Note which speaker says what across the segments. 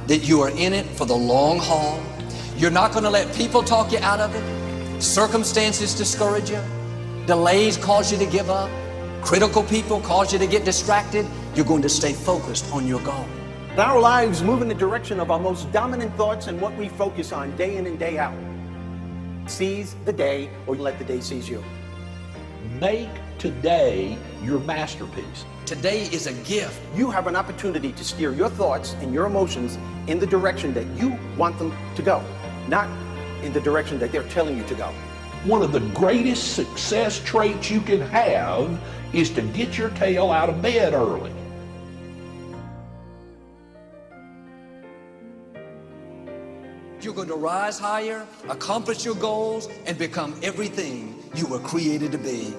Speaker 1: that you are in it for the long haul. You're not going to let people talk you out of it. Circumstances discourage you. Delays cause you to give up. Critical people cause you to get distracted. You're going to stay focused on your goal.
Speaker 2: Our lives move in the direction of our most dominant thoughts and what we focus on day in and day out. Seize the day, or let the day seize you.
Speaker 3: Make today your masterpiece.
Speaker 1: Today is a gift.
Speaker 2: You have an opportunity to steer your thoughts and your emotions in the direction that you want them to go, not in the direction that they're telling you to go.
Speaker 3: One of the greatest success traits you can have is to get your tail out of bed early.
Speaker 1: You're going to rise higher, accomplish your goals, and become everything you were created to be.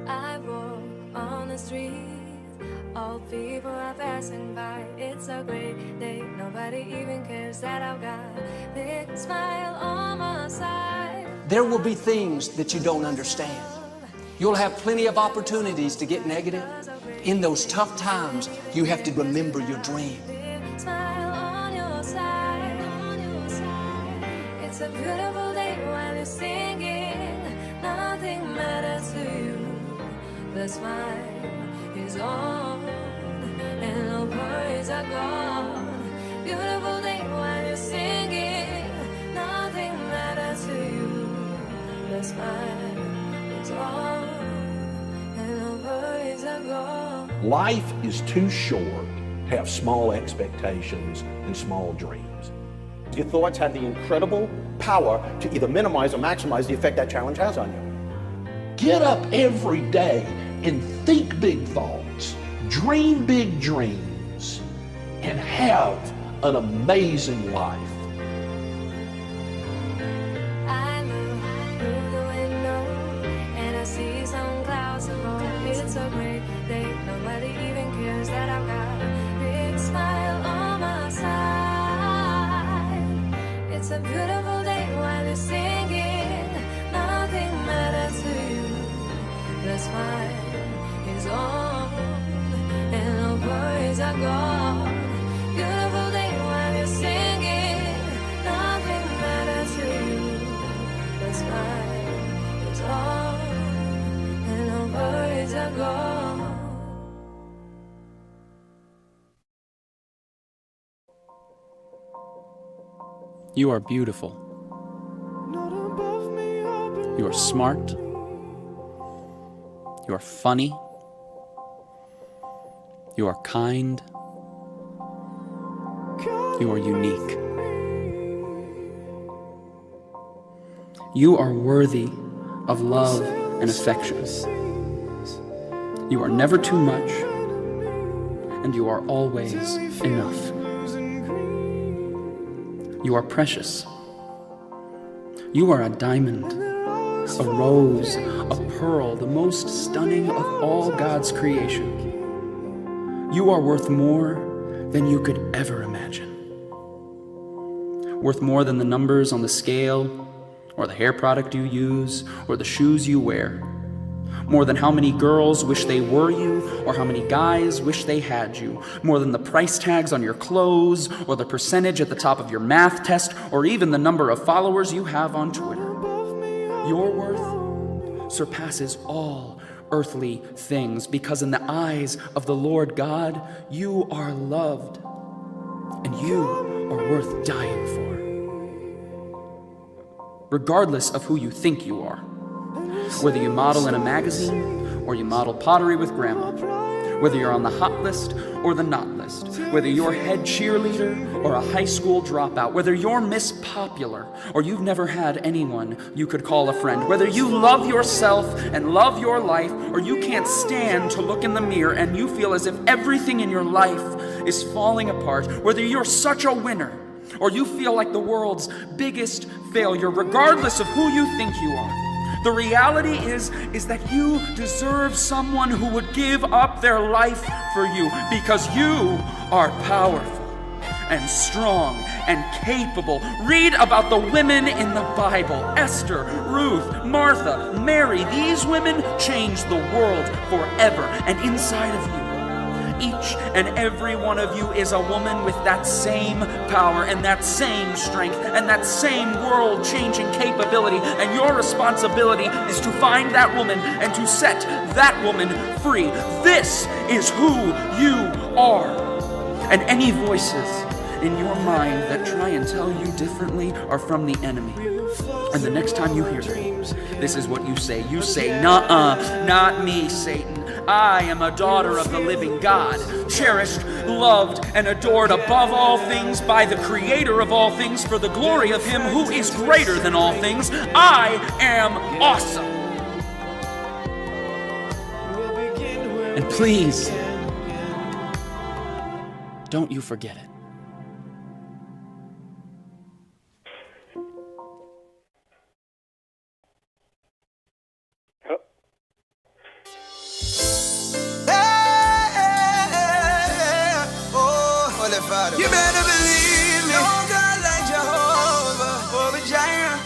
Speaker 4: I walk on the street, all people are passing by. It's a great day, nobody even cares that I've got a big smile on my side.
Speaker 1: There will be things that you don't understand. You'll have plenty of opportunities to get negative. In those tough times, you have to remember your dream.
Speaker 4: Smile on your side, on your side. It's a beautiful day while you're singing. Nothing matters to you. The smile is on and no worries are gone. Beautiful day while you're singing. Nothing matters to you. The smile is on and no worries are gone.
Speaker 3: Life is too short to have small expectations and small dreams.
Speaker 2: Your thoughts have the incredible power to either minimize or maximize the effect that challenge has on you.
Speaker 3: Get up every day and think big thoughts, dream big dreams, and have an amazing life.
Speaker 4: I look through the window and I see some clouds above. It's a great day, nobody even cares that I've got a big smile on my side. It's a beautiful day while you're singing. Nothing matters to you. The smile is on and no worries are gone. Beautiful day while you're singing. Nothing matters to you. The smile is on and no worries are gone.
Speaker 5: You are beautiful. You are smart. You are funny. You are kind. You are unique. You are worthy of love and affection. You are never too much, and you are always enough. You are precious. You are a diamond, a rose, a pearl, the most stunning of all God's creation. You are worth more than you could ever imagine. Worth more than the numbers on the scale, or the hair product you use, or the shoes you wear. More than how many girls wish they were you, or how many guys wish they had you. More than the price tags on your clothes, or the percentage at the top of your math test, or even the number of followers you have on Twitter. Your worth surpasses all earthly things, because in the eyes of the Lord God, you are loved, and you are worth dying for. Regardless of who you think you are, whether you model in a magazine or you model pottery with grandma, whether you're on the hot list or the not list, whether you're head cheerleader or a high school dropout, whether you're Miss Popular or you've never had anyone you could call a friend, whether you love yourself and love your life, or you can't stand to look in the mirror and you feel as if everything in your life is falling apart, whether you're such a winner or you feel like the world's biggest failure, regardless of who you think you are, the reality is that you deserve someone who would give up their life for you, because you are powerful and strong and capable. Read about the women in the Bible: Esther, Ruth, Martha, Mary. These women changed the world forever. And inside of you each and every one of you is a woman with that same power and that same strength and that same world-changing capability. And your responsibility is to find that woman and to set that woman free. This is who you are. And any voices in your mind that try and tell you differently are from the enemy. And the next time you hear them, this is what you say. You say, "Nuh-uh, not me, Satan. I am a daughter of the living God, cherished, loved, and adored above all things by the Creator of all things for the glory of Him who is greater than all things. I am awesome." And please, don't you forget it.
Speaker 6: You better believe me. Oh God, like Jehovah, over Jireh.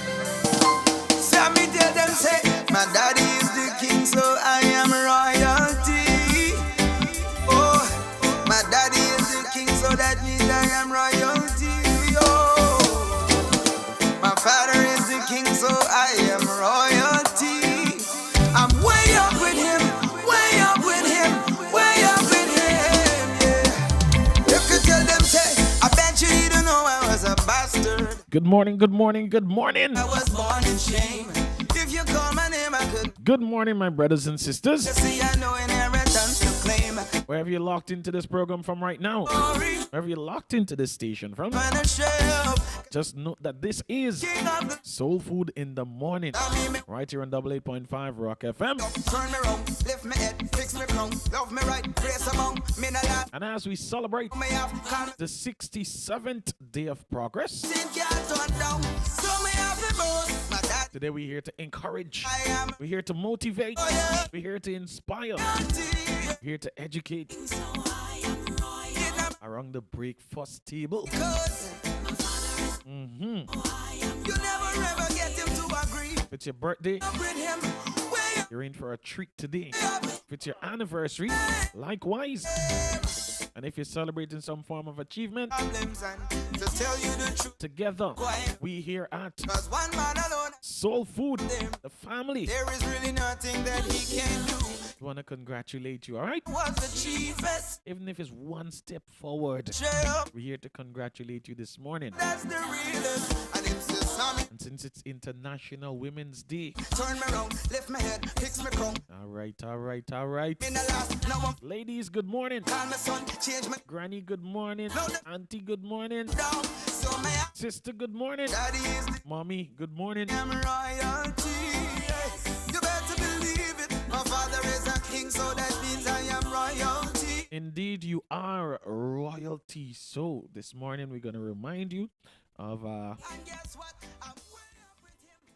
Speaker 6: So me tell them say, my daddy is the king, so I am royalty. Oh, my daddy is the king, so that means I am royalty. Oh, my father is the king, so I am royalty. I'm way up with him, way up with him, way up with him. Yeah. You could tell them say, I bet you don't know I was a bastard.
Speaker 7: Good morning, good morning, good morning.
Speaker 6: I was born in shame. If you call my name, I could.
Speaker 7: Good morning, my brothers and sisters.
Speaker 6: You see, I know inheritance to claim.
Speaker 7: Wherever you're locked into this program from right now,
Speaker 6: Glory,
Speaker 7: wherever you're locked into this station from,
Speaker 6: when I show up,
Speaker 7: just note that this is
Speaker 6: king of the
Speaker 7: Soul Food in the Morning, right here on 88.5 Rock FM.
Speaker 6: turn me round, lift me head, fix me crown, love me right, grace among me not lie.
Speaker 7: And as we celebrate
Speaker 6: Me have con-
Speaker 7: the 67th day of progress,
Speaker 6: sin can't turn down, so me have the boast. My dad,
Speaker 7: today we're here to encourage,
Speaker 6: I am
Speaker 7: we're here to motivate,
Speaker 6: yeah.
Speaker 7: we're here to inspire,
Speaker 6: royalty.
Speaker 7: we're here to educate
Speaker 6: So I am royal.
Speaker 7: around the breakfast table.
Speaker 6: Cause
Speaker 7: Mm-hmm.
Speaker 6: you never ever get him to agree.
Speaker 7: If it's your birthday,
Speaker 6: Up with him, way
Speaker 7: you're in for a treat today.
Speaker 6: up.
Speaker 7: If it's your anniversary, likewise. And if you're celebrating some form of achievement,
Speaker 6: Problems and to tell you the truth.
Speaker 7: together, we here at
Speaker 6: Cause one man alone,
Speaker 7: Soul Food, the family,
Speaker 6: there is really nothing that he can do.
Speaker 7: we want to congratulate you, all right?
Speaker 6: Was the chiefest
Speaker 7: Even if it's one step forward,
Speaker 6: job.
Speaker 7: we're here to congratulate you this morning.
Speaker 6: That's the realest. And him still saw me.
Speaker 7: And since it's International Women's Day,
Speaker 6: Turn me round, lift my head, fix me crown.
Speaker 7: all right, all right, all right.
Speaker 6: In the last, now I'm
Speaker 7: Ladies, good morning.
Speaker 6: call my son, change my
Speaker 7: Granny, good morning. Auntie, good morning.
Speaker 6: down. So my
Speaker 7: Sister, good morning.
Speaker 6: daddy is the
Speaker 7: Mommy, good morning.
Speaker 6: damn royalty. You better believe it. My father is a king, so that means I am royalty.
Speaker 7: Indeed, you are royalty. So this morning we're gonna remind you of
Speaker 6: And guess what? I'm way up with him.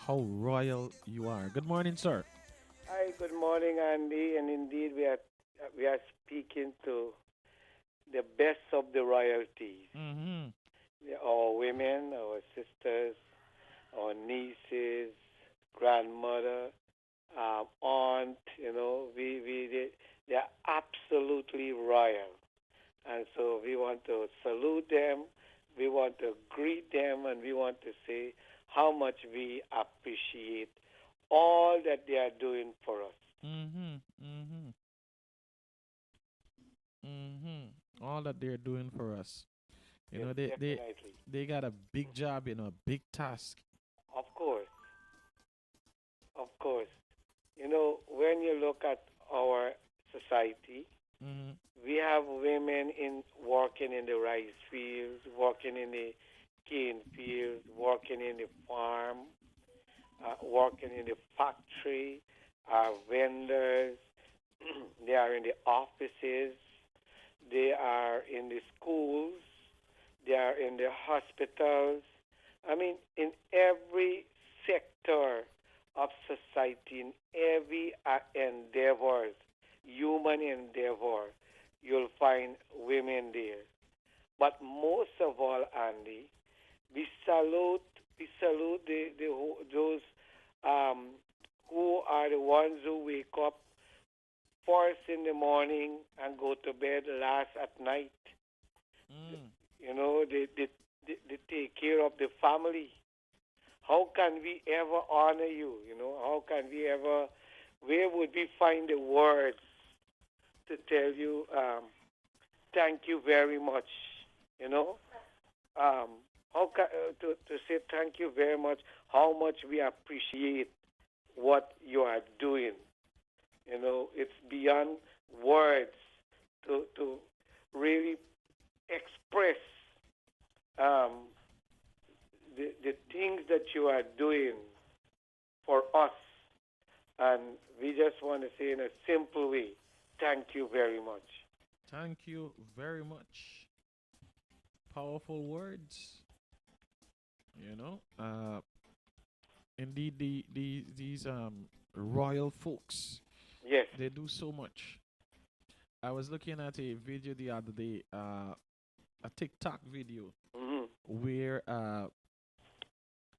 Speaker 7: how royal you are. Good morning, sir.
Speaker 8: Hi, good morning, Andy. And indeed, we are speaking to the best of the royalties.
Speaker 7: Mm-hmm.
Speaker 8: Our women, our sisters, our nieces, grandmother, aunt. You know, they are absolutely royal, and so we want to salute them. We want to greet them, and we want to say how much we appreciate all that they are doing for us.
Speaker 7: Mm-hmm. Mm-hmm. Mm-hmm. All that they're doing for us. You know,
Speaker 8: Yes,
Speaker 7: they
Speaker 8: definitely.
Speaker 7: they got a big job, you know, a big task.
Speaker 8: Of course. Of course. You know, when you look at our society,
Speaker 7: Mm-hmm.
Speaker 8: we have women working in the rice fields, working in the cane fields, working in the farm, working in the factory, vendors. They are in the offices. They are in the schools. They are in the hospitals. I mean, in every sector of society, in every endeavor, human endeavor, you'll find women there. But most of all, Andy, we salute those who are the ones who wake up first in the morning and go to bed last at night. You know, they take care of the family. How can we ever honor you? You know, how can we ever, where would we find the words to tell you, thank you very much? You know, how can, to say thank you very much, how much we appreciate what you are doing. You know, it's beyond words to really express the things that you are doing for us. And we just want to say in a simple way, thank you very much.
Speaker 7: Thank you very much. Powerful words. You know, indeed, these royal folks,
Speaker 8: Yes.
Speaker 7: they do so much. I was looking at a video the other day, a TikTok video
Speaker 8: Hmm.
Speaker 7: where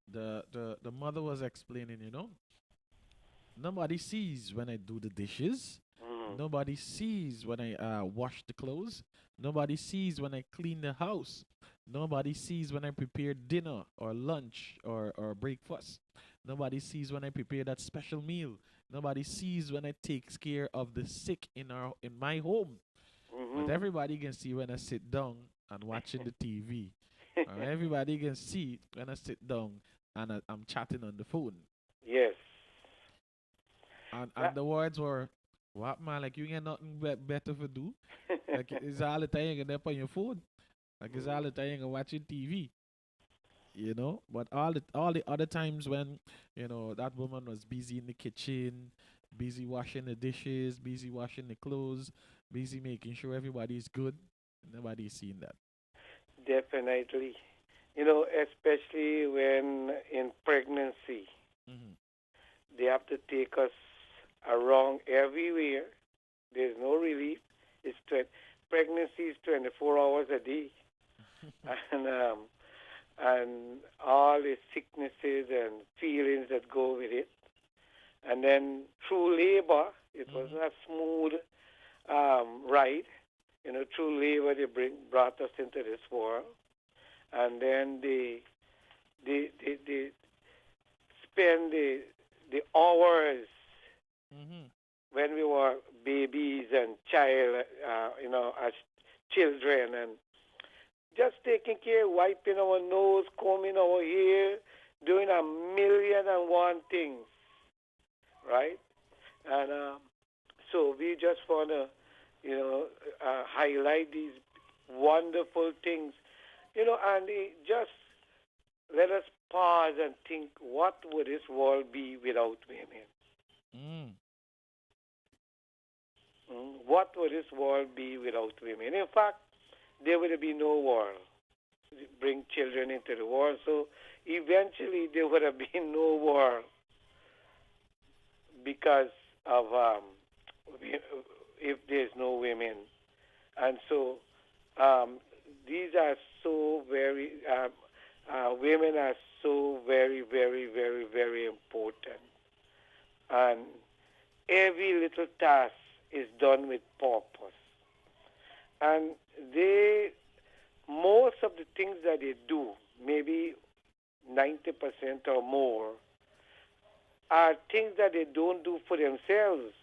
Speaker 7: the mother was explaining, you know, nobody sees when I do the dishes.
Speaker 8: Hmm.
Speaker 7: Nobody sees when I wash the clothes. Nobody sees when I clean the house. Nobody sees when I prepare dinner or lunch or breakfast. Nobody sees when I prepare that special meal. Nobody sees when I take care of the sick in my home. But
Speaker 8: Hmm.
Speaker 7: everybody can see when I sit down and watching the TV. Or everybody can see when I sit down and I'm chatting on the phone.
Speaker 8: Yes.
Speaker 7: And the words were, "What man? Like you ain't nothing better to do. Like it's all the time you're up on your phone. Like it's all the time you're watching TV. You know." But all the other times when that woman was busy in the kitchen, busy washing the dishes, busy washing the clothes, busy making sure everybody's good, nobody's seen that.
Speaker 8: Definitely. You know, especially when in pregnancy,
Speaker 7: Hmm.
Speaker 8: they have to take us around everywhere. There's no relief. Pregnancy is 24 hours a day, and all the sicknesses and feelings that go with it. And then through labor, it wasn't a smooth ride. You know, through labor, they brought us into this world, and then they spend the hours
Speaker 7: Hmm.
Speaker 8: when we were babies and as children, and just taking care, wiping our nose, combing our hair, doing a million and one things, right? And so we just want to, highlight these wonderful things, and just let us pause and think, what would this world be without women?
Speaker 7: Mm.
Speaker 8: What would this world be without women? In fact, there would be no world. Bring children into the world, so eventually there would have been no world because of if there's no women. And so these are so very, women are so very, very, very, very important. And every little task is done with purpose. And most of the things that they do, maybe 90% or more, are things that they don't do for themselves.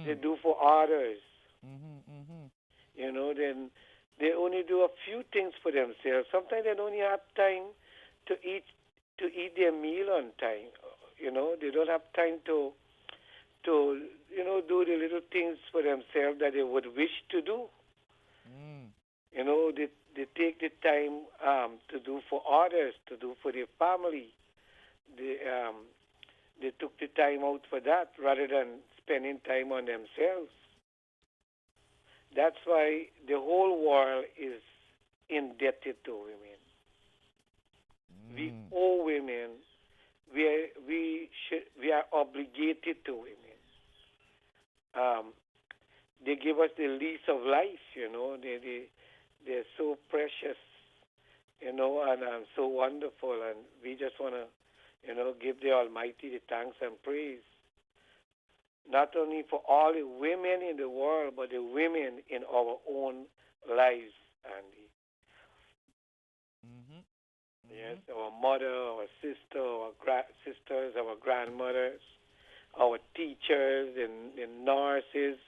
Speaker 8: They do for others. Then they only do a few things for themselves. Sometimes they don't have time to eat their meal on time. They don't have time to do the little things for themselves that they would wish to do. They take the time to do for others, to do for their family. They took the time out for that rather than spending time on themselves. That's why the whole world is indebted to women. We owe women. We are obligated to women. They give us the lease of life. They're so precious. And so wonderful, and we just want to, give the Almighty the thanks and praise. not only for all the women in the world, but the women in our own lives, Andy.
Speaker 7: Mm-hmm.
Speaker 8: Yes, our mother, our sister, our sisters, our grandmothers, our teachers, the nurses,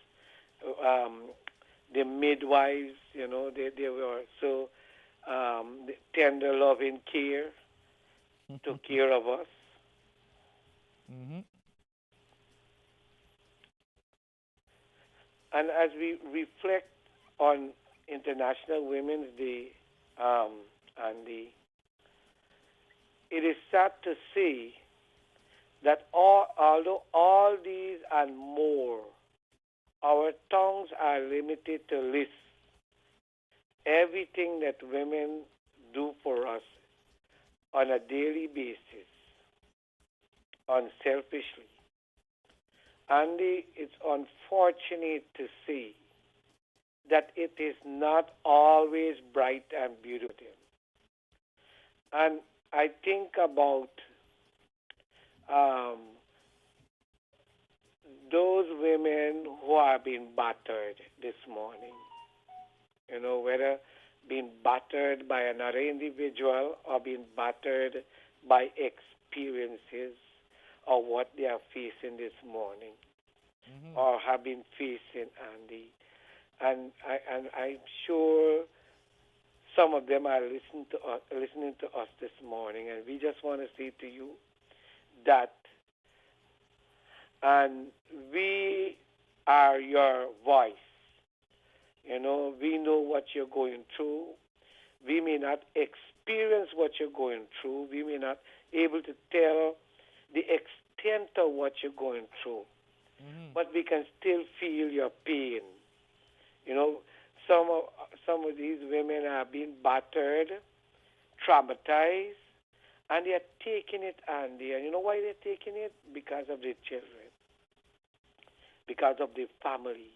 Speaker 8: the midwives. They were so tender, loving care, took care of us.
Speaker 7: Mm-hmm.
Speaker 8: And as we reflect on International Women's Day, Andy, it is sad to see that although all these and more, our tongues are limited to list everything that women do for us on a daily basis, unselfishly. Andy, it's unfortunate to see that it is not always bright and beautiful. And I think about those women who are being battered this morning. Whether being battered by another individual or being battered by experiences or what they are facing this morning or have been facing, Andy. And I'm sure some of them are listening to us this morning, and we just want to say to you that, and we are your voice. We know what you're going through. We may not experience what you're going through. We may not be able to tell the extent of what you're going through, but we can still feel your pain. Some of these women are being battered, traumatized, and they are taking it, Andy. And you know why they're taking it? Because of their children, because of their family.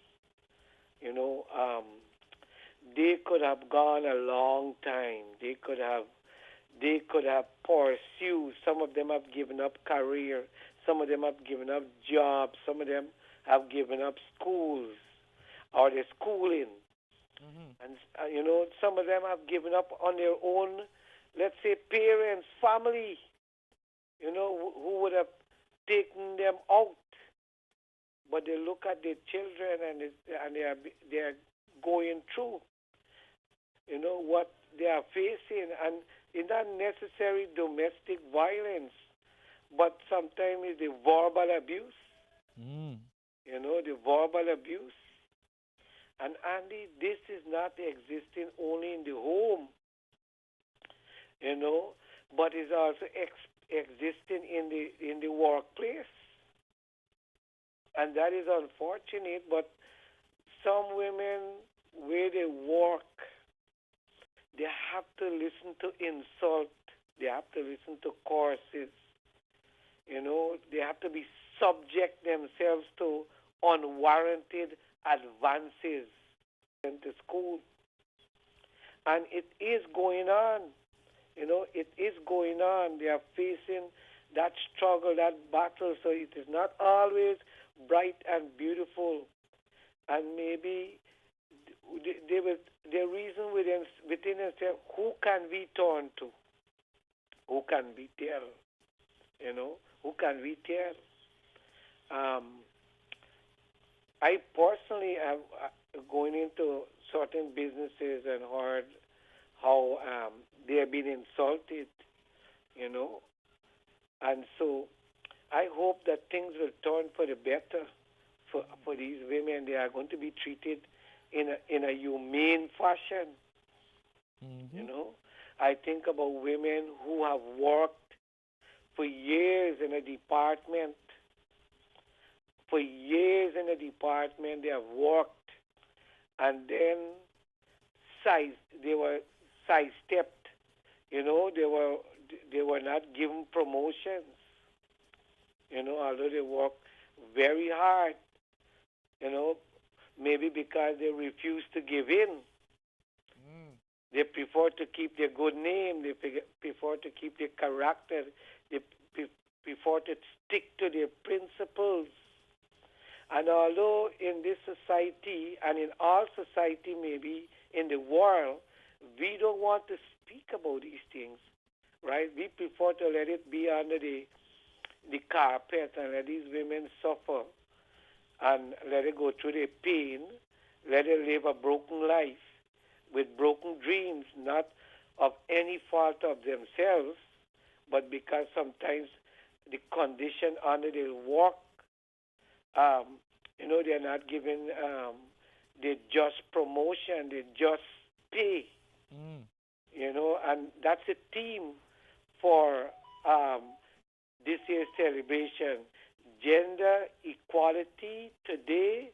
Speaker 8: They could have gone a long time. They could have pursued. Some of them have given up career. Some of them have given up jobs. Some of them have given up schools or their schooling. And, some of them have given up on their own, let's say, parents, family, who would have taken them out. But they look at their children and they are going through, what they are facing. And it's not necessarily domestic violence, but sometimes it's the verbal abuse, the verbal abuse. And Andy, this is not existing only in the home, but is also existing in the workplace. And that is unfortunate, but some women, where they work, they have to listen to insult. They have to listen to courses. They have to be subject themselves to unwarranted advances into school. And it is going on. It is going on. They are facing that struggle, that battle. So it is not always bright and beautiful. And maybe they reason within themselves, who can we turn to? Who can we tell? Who can we tell? I personally am going into certain businesses and heard how they have been insulted, and so I hope that things will turn for the better for these women. They are going to be treated in a humane fashion. I think about women who have worked for years in a department. For years in a department, they have worked, and then they were sidestepped. They were not given promotions. Although they worked very hard. Maybe because they refused to give in. They prefer to keep their good name. They prefer to keep their character. They prefer to stick to their principles. And although in this society and in all society, maybe in the world, we don't want to speak about these things, right? We prefer to let it be under the carpet and let these women suffer and let it go through the pain, let it live a broken life with broken dreams, not of any fault of themselves, but because sometimes the condition under their work, they're not given the just promotion, the just pay, and that's a theme for this year's celebration, gender equality today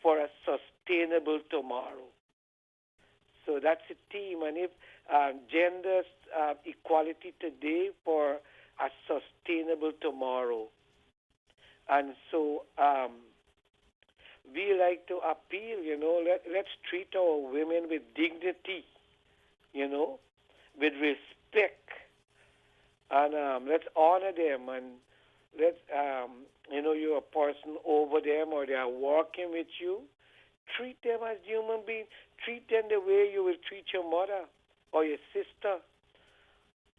Speaker 8: for a sustainable tomorrow. So that's a theme, and if gender equality today for a sustainable tomorrow. And so we like to appeal, let's treat our women with dignity, with respect, and let's honor them, and let's, you're a person over them or they are working with you, treat them as human beings. Treat them the way you will treat your mother or your sister.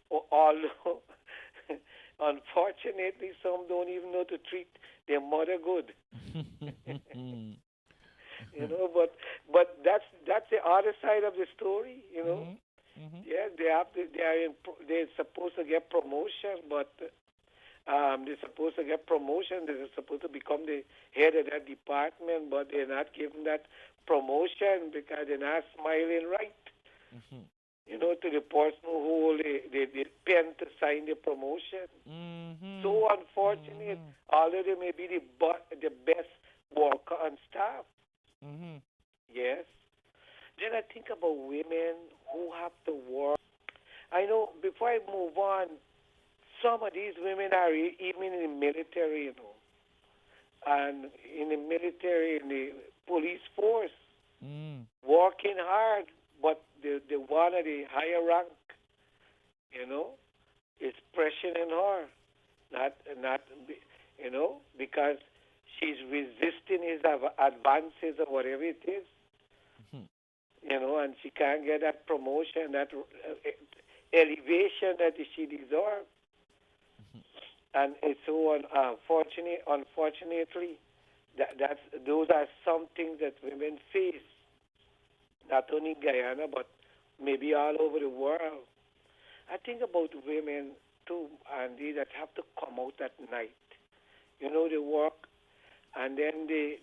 Speaker 8: Although, unfortunately, some don't even know to treat their mother good. But that's the other side of the story. Yeah, they're supposed to get promotion, but they're supposed to get promotion. They're supposed to become the head of that department, but they're not given that promotion because they're not smiling right. To the person who hold the pen to sign the promotion. So unfortunate, although they may be the best worker on staff. Yes. Then I think about women who have to work. I know, before I move on, some of these women are even in the military, and in the military, in the police force, working hard, but the one at the higher rank, is pressuring her, not, because she's resisting his advances or whatever it is, and she can't get that promotion, that elevation that she deserves. And it's so unfortunately, those are some things that women face, not only in Guyana, but maybe all over the world. I think about women, too, Andy, that have to come out at night. They work, and then they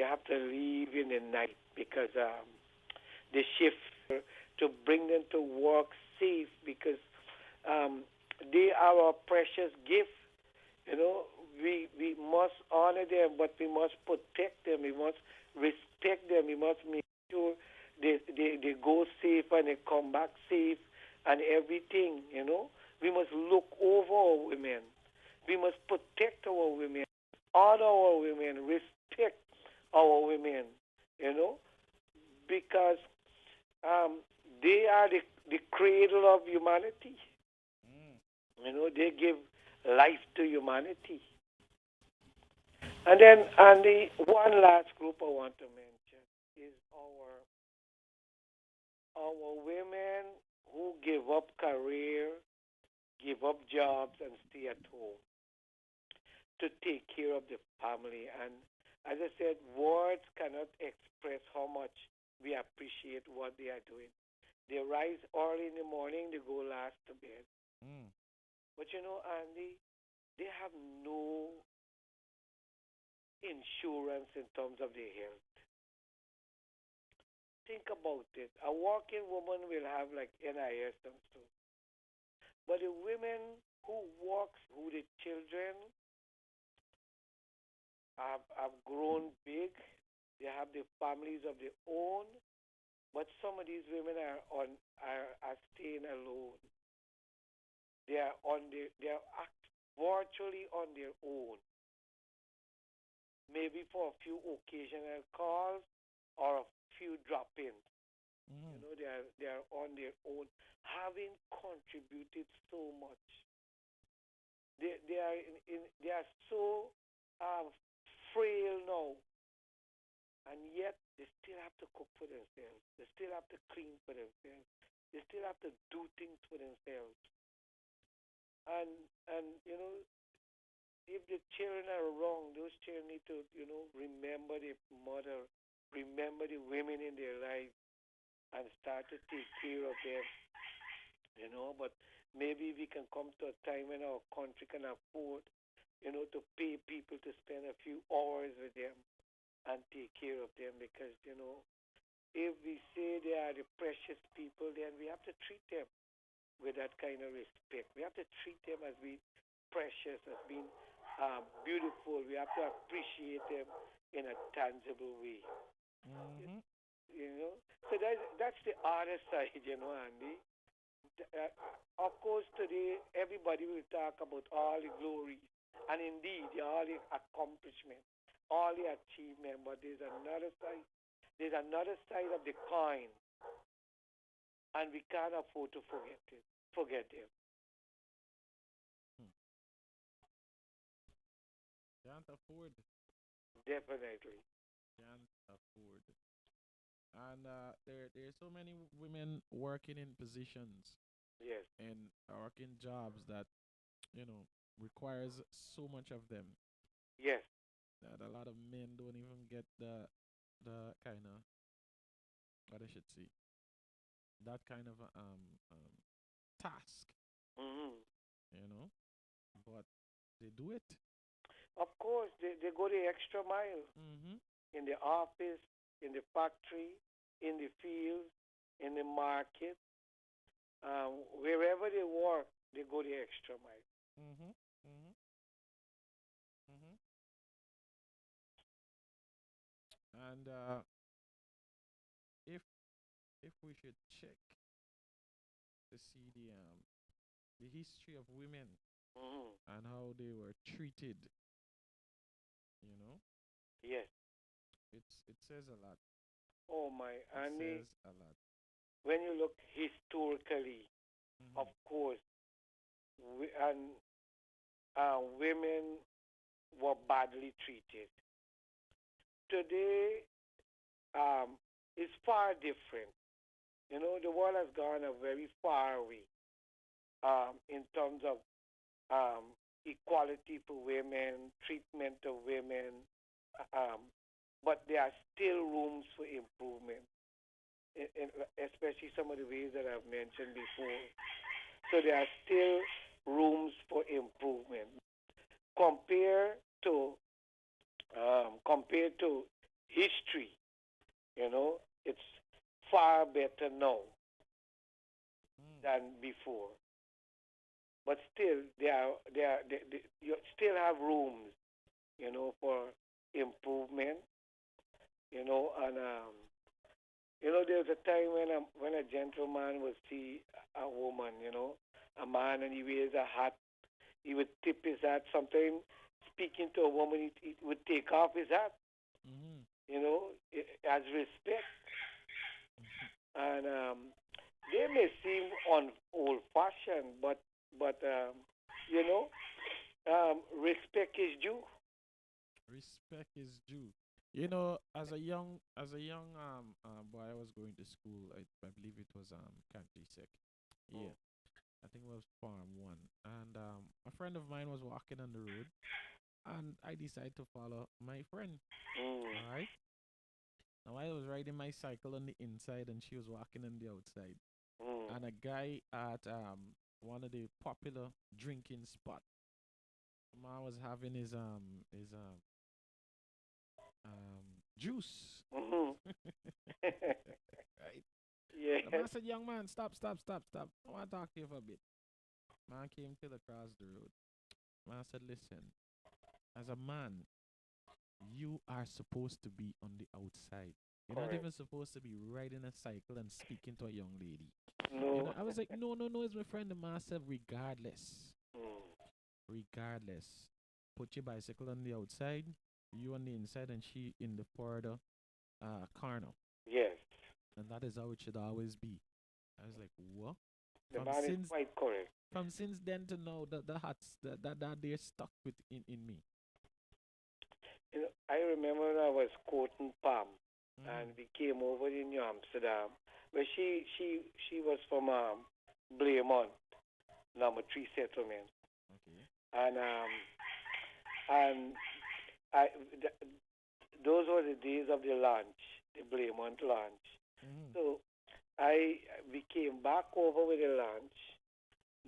Speaker 8: have to leave in the night because the shift to bring them to work safe, because they are our precious gift. We must honor them, but we must protect them. We must respect them. We must make sure they go safe and they come back safe and everything, We must look over our women. We must protect our women, honor our women, respect our women, because they are the cradle of humanity. They give life to humanity. And then, the one last group I want to mention is our women who give up career, give up jobs, and stay at home to take care of the family. And as I said, words cannot express how much we appreciate what they are doing. They rise early in the morning, they go last to bed. But Andy, they have no insurance in terms of their health. Think about it. A working woman will have like NIS and so. But the women who works, who the children have grown big, they have the families of their own, but some of these women are staying alone. They are virtually on their own. Maybe for a few occasional calls or a few drop-ins. They are on their own, having contributed so much. They are so frail now, and yet they still have to cook for themselves. They still have to clean for themselves. They still have to do things for themselves. And if the children are wrong, those children need to remember their mother, remember the women in their life, and start to take care of them. But maybe we can come to a time when our country can afford, to pay people to spend a few hours with them and take care of them, because if we say they are the precious people, then we have to treat them with that kind of respect. We have to treat them as being precious, as being beautiful. We have to appreciate them in a tangible way.
Speaker 7: Mm-hmm.
Speaker 8: So that's the other side, Andy. Of course, today everybody will talk about all the glories and indeed all the accomplishments, all the achievement. But there's another side. There's another side of the coin, and we can't afford to forget it. Forget them.
Speaker 7: Can't afford.
Speaker 8: Definitely.
Speaker 7: Can't afford. And there's so many women working in positions
Speaker 8: Yes.
Speaker 7: and working jobs that requires so much of them
Speaker 8: Yes.
Speaker 7: that a lot of men don't even get the kind of, what I should say, that kind of task,
Speaker 8: Hmm.
Speaker 7: but they do it.
Speaker 8: Of course, they go the extra mile
Speaker 7: Mm-hmm.
Speaker 8: in the office, in the factory, in the fields, in the market, wherever they work, they go the extra mile.
Speaker 7: Mm-hmm. Mm-hmm. Mm-hmm. And if we should check to see the history of women
Speaker 8: Hmm.
Speaker 7: and how they were treated, you know,
Speaker 8: Yes.
Speaker 7: it says a lot.
Speaker 8: Oh my,
Speaker 7: It
Speaker 8: Andy.
Speaker 7: says a lot.
Speaker 8: When you look historically,
Speaker 7: Mm-hmm.
Speaker 8: of course, and women were badly treated. Today, it's far different. The world has gone a very far way in terms of equality for women, treatment of women, um, but there are still rooms for improvement, especially some of the ways that I've mentioned before. So there are still rooms for improvement compared to history. It's far better now
Speaker 7: Mm.
Speaker 8: than before. But still, you still have rooms, for improvement. And there was a time when a gentleman would see a woman, a man, and he wears a hat. He would tip his hat. Sometimes speaking to a woman, he would take off his hat,
Speaker 7: Mm-hmm.
Speaker 8: as respect. And they may seem old-fashioned, but you know, respect is due.
Speaker 7: Respect is due. As a young boy, I was going to school. I believe it was Country Sec.
Speaker 8: Mm.
Speaker 7: Yeah, I think it was Farm One, and a friend of mine was walking on the road, and I decided to follow my friend.
Speaker 8: Mm.
Speaker 7: All right. Now I was riding my cycle on the inside, and she was walking on the outside.
Speaker 8: Mm.
Speaker 7: And a guy at one of the popular drinking spot, man was having juice.
Speaker 8: Mm-hmm.
Speaker 7: Right.
Speaker 8: Yes.
Speaker 7: The man said, "Young man, stop, stop, stop, stop. I want to talk to you for a bit." Man came till across the road. Man said, "Listen, as a man, you are supposed to be on the outside. You're not
Speaker 8: Correct.
Speaker 7: even supposed to be riding a cycle and speaking to a young lady."
Speaker 8: No.
Speaker 7: I was like, "No, no, no, it's my friend." The man said, "Regardless,
Speaker 8: Mm.
Speaker 7: regardless, put your bicycle on the outside, you on the inside, and she in the further corner.
Speaker 8: Yes.
Speaker 7: And that is how it should always be." I was like, "What?"
Speaker 8: The
Speaker 7: From
Speaker 8: man is
Speaker 7: since
Speaker 8: quite correct.
Speaker 7: from since then to now, the hats that they're stuck with in me.
Speaker 8: You know, I remember when I was courting Pam,
Speaker 7: Mm-hmm.
Speaker 8: and we came over in New Amsterdam. But she was from Blaemont, number 3 settlement,
Speaker 7: Okay.
Speaker 8: and and I th- those were the days of the lunch, the Blaemont lunch.
Speaker 7: Mm-hmm.
Speaker 8: So I we came back over with the lunch,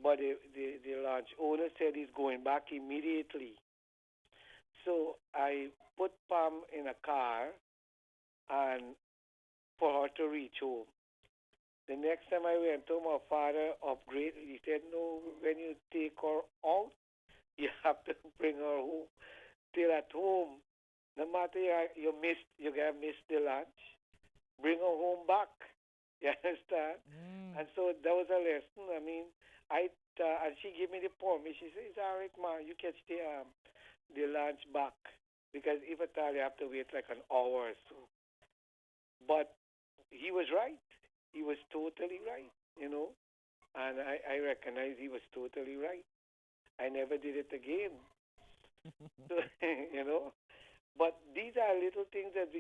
Speaker 8: but the lunch owner said he's going back immediately. So I put Pam in a car and for her to reach home. The next time I went home, my father upgraded. He said, "No, when you take her out, you have to bring her home till at home. No matter you get missed the lunch. Bring her home back. You understand?"
Speaker 7: Mm.
Speaker 8: And so that was a lesson. I mean, and she gave me the permission. She said, "It's all right, ma. You catch the lunch back because if at all you have to wait like an hour or so." But he was right. He was totally right. And I recognize he was totally right. I never did it again. So, you know. But these are little things that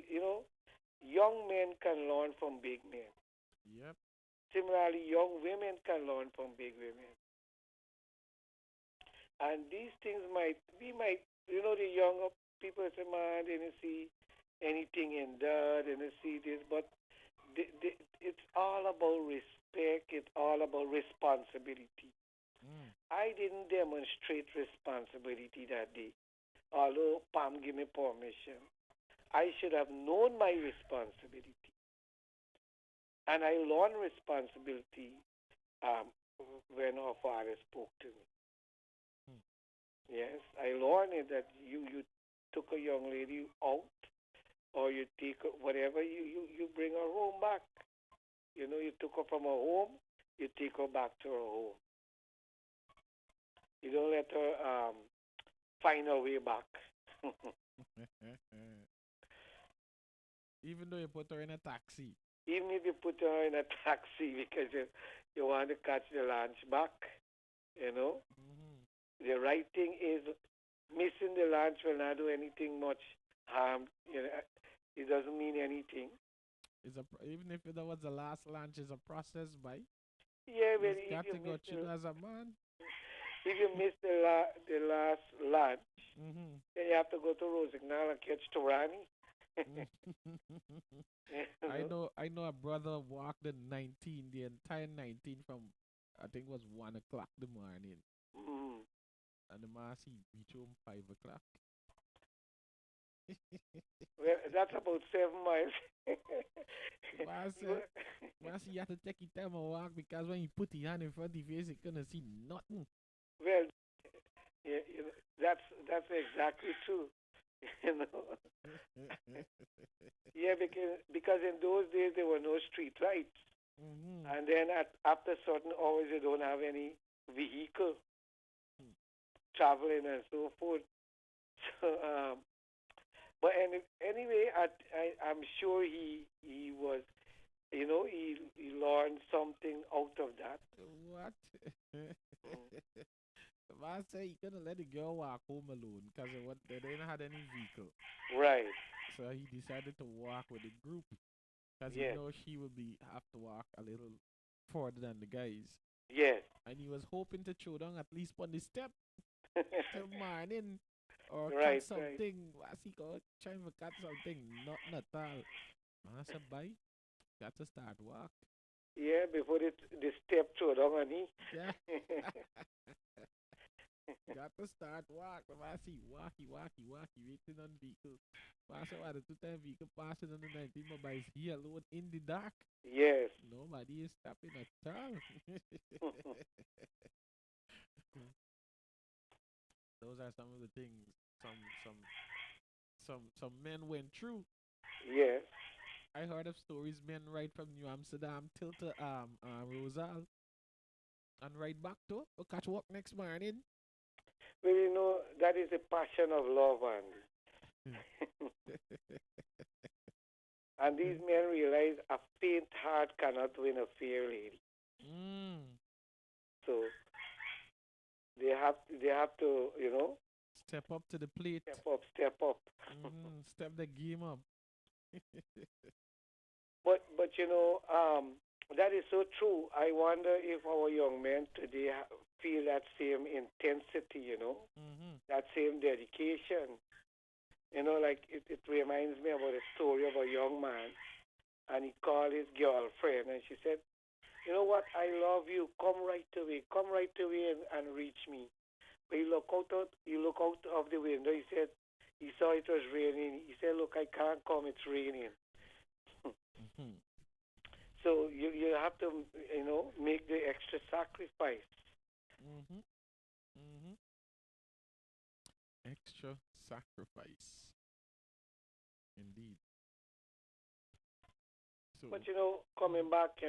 Speaker 8: young men can learn from big men.
Speaker 7: Yep.
Speaker 8: Similarly, young women can learn from big women. And these things the younger people say, man, they don't see anything in that, they don't see this, but it's all about respect, it's all about responsibility.
Speaker 7: Mm.
Speaker 8: I didn't demonstrate responsibility that day, although Pam gave me permission. I should have known my responsibility. And I learned responsibility um, when our father spoke to me.
Speaker 7: Mm.
Speaker 8: Yes, I learned it that you took a young lady out, or you take whatever you bring her home back. You took her from her home, you take her back to her home. You don't let her find her way back.
Speaker 7: Even though you put her in a taxi.
Speaker 8: Even if you put her in a taxi because you want to catch the lunch back, you know.
Speaker 7: Mm-hmm.
Speaker 8: The right thing is missing the lunch will not do anything much harm. It doesn't mean anything.
Speaker 7: Even if that was the last lunch, is a process by.
Speaker 8: Yeah,
Speaker 7: You
Speaker 8: but
Speaker 7: just got to go through as a man.
Speaker 8: if you miss the last lunch,
Speaker 7: Mm-hmm.
Speaker 8: then you have to go to Rosignol and catch Torani.
Speaker 7: I know a brother walked the 19, the entire 19 from I think it was 1 o'clock the morning,
Speaker 8: Mm.
Speaker 7: and the mass he reached home 5 o'clock.
Speaker 8: Well, that's about 7 miles.
Speaker 7: Mass he had to take his time and walk because when he put his hand in front of his face, he couldn't see nothing.
Speaker 8: Well, yeah, that's exactly true. you know. Yeah, because in those days there were no street lights,
Speaker 7: Mm-hmm.
Speaker 8: and then after certain hours you don't have any vehicle traveling and so forth. So, but anyway, I'm sure he was, he learned something out of that.
Speaker 7: What? I say he couldn't let the girl walk home alone because they didn't have any vehicle.
Speaker 8: Right.
Speaker 7: So he decided to walk with the group because he
Speaker 8: Yes.
Speaker 7: know she would have to walk a little further than the guys.
Speaker 8: Yes.
Speaker 7: And he was hoping to throw down at least on the step till morning or
Speaker 8: Right,
Speaker 7: catch something. As he go trying to catch something, nothing at all. I said, bye. Got to start walk.
Speaker 8: Yeah, before the step throw down on he.
Speaker 7: Yeah. Got to start walk. I see walkie, waiting on vehicle. I said, why the 2 time vehicle passing on the 19 mobiles here alone in the dark?
Speaker 8: Yes.
Speaker 7: Nobody is stopping at all. Those are some of the things some men went through.
Speaker 8: Yes.
Speaker 7: I heard of stories men right from New Amsterdam till to Rosal and right back to catch work next morning.
Speaker 8: Well, that is the passion of love, and and these men realize a faint heart cannot win a fair lady.
Speaker 7: Mm.
Speaker 8: So they have to,
Speaker 7: Step up to the plate.
Speaker 8: Step up, step up.
Speaker 7: Step the game up.
Speaker 8: But that is so true. I wonder if our young men today feel that same intensity, that same dedication. Like it reminds me about a story of a young man, and he called his girlfriend, and she said, "You know what? I love you. Come right away. Come right away and reach me." But he looked out of the window. He said, he saw it was raining. He said, "Look, I can't come. It's raining." So you have to make the extra sacrifice.
Speaker 7: Extra sacrifice. Indeed. So.
Speaker 8: But coming back,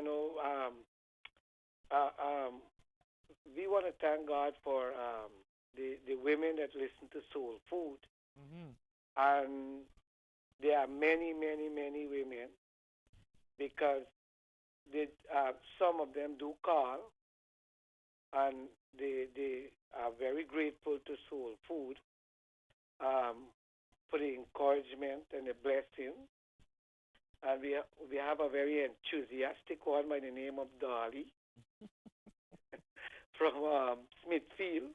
Speaker 8: we want to thank God for the women that listen to Soul Food, and there are many, many, many women, because some of them do call, and they are very grateful to Soul Food for the encouragement and the blessing. And we have a very enthusiastic one by the name of Dolly from Smithfield.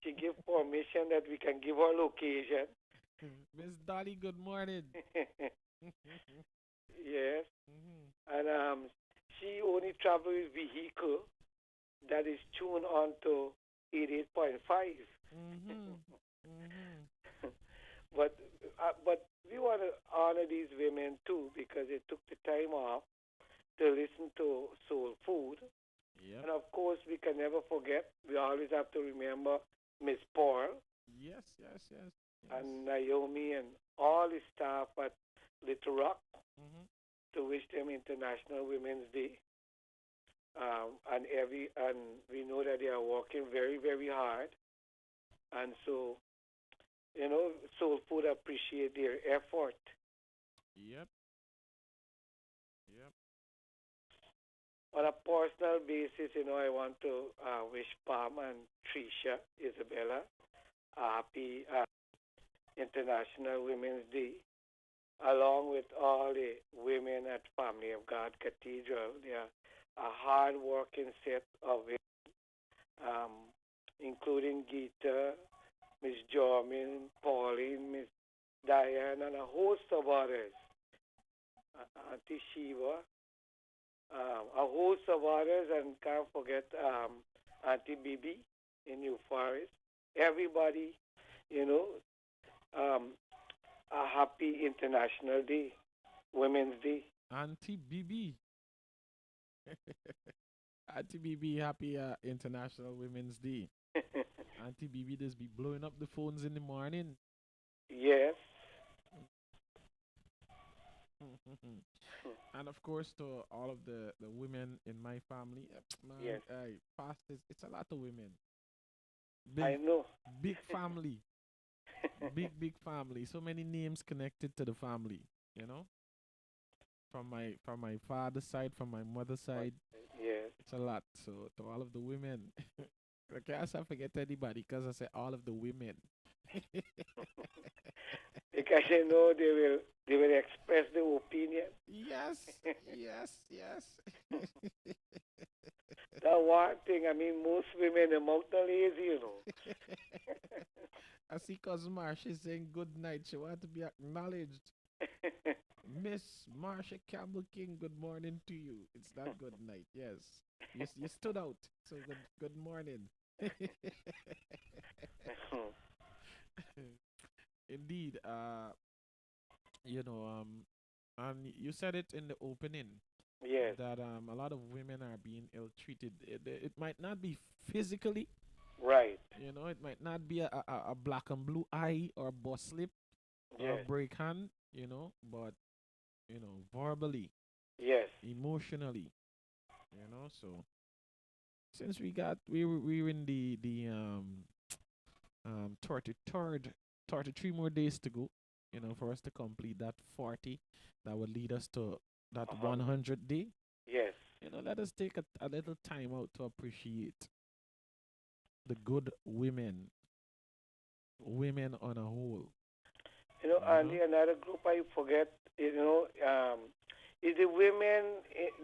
Speaker 8: She gave permission that we can give her location.
Speaker 7: Miss Dolly, good morning.
Speaker 8: Yes. And she only travels with vehicle that is tuned on to 88.5. But we want to honor these women too, because they took the time off to listen to Soul Food.
Speaker 7: Yep.
Speaker 8: And of course, we can never forget. We always have to remember Miss Paul.
Speaker 7: Yes.
Speaker 8: And Naomi and all the staff at Little Rock, to wish them International Women's Day. And we know that they are working very, very hard. And so, Soul Food appreciate their effort.
Speaker 7: Yep.
Speaker 8: On a personal basis, I want to wish Pam and Tricia, Isabella, a happy International Women's Day, along with all the women at Family of God Cathedral. They are a hard-working set of women, including Gita, Miss Jormin, Pauline, Miss Diane, and a host of others. Auntie Shiva, a host of others, and can't forget Auntie Bibi in New Forest. Everybody, a happy International Day, Women's Day.
Speaker 7: Auntie Bibi. Auntie Bibi, happy International Women's Day. Auntie Bibi just be blowing up the phones in the morning.
Speaker 8: Yes.
Speaker 7: And of course, to all of the women in my family, man,
Speaker 8: Yes.
Speaker 7: it's a lot of women.
Speaker 8: I know.
Speaker 7: Big family. big family. So many names connected to the family, From my father's side, from my mother's side.
Speaker 8: Yes.
Speaker 7: It's a lot. So to all of the women, I can't forget anybody because I said all of the women.
Speaker 8: Because they will express their opinion.
Speaker 7: Yes.
Speaker 8: That one thing, most women are out lazy,
Speaker 7: I see Cousin Marsha saying good night. She wants to be acknowledged. Miss Marsha Campbell King, good morning to you. It's not good night. Yes. You stood out. So good morning. Indeed. And you said it in the opening.
Speaker 8: Yes.
Speaker 7: That a lot of women are being ill-treated. It might not be physically.
Speaker 8: Right.
Speaker 7: It might not be a black and blue eye or a bust slip or a break hand, but, verbally.
Speaker 8: Yes.
Speaker 7: Emotionally, so since we were in the 33 more days to go, for us to complete that 40, that would lead us to that 100 day.
Speaker 8: Yes.
Speaker 7: Let us take a little time out to appreciate the good women women on a whole.
Speaker 8: You know,
Speaker 7: You
Speaker 8: and
Speaker 7: know.
Speaker 8: another group I forget, is the women,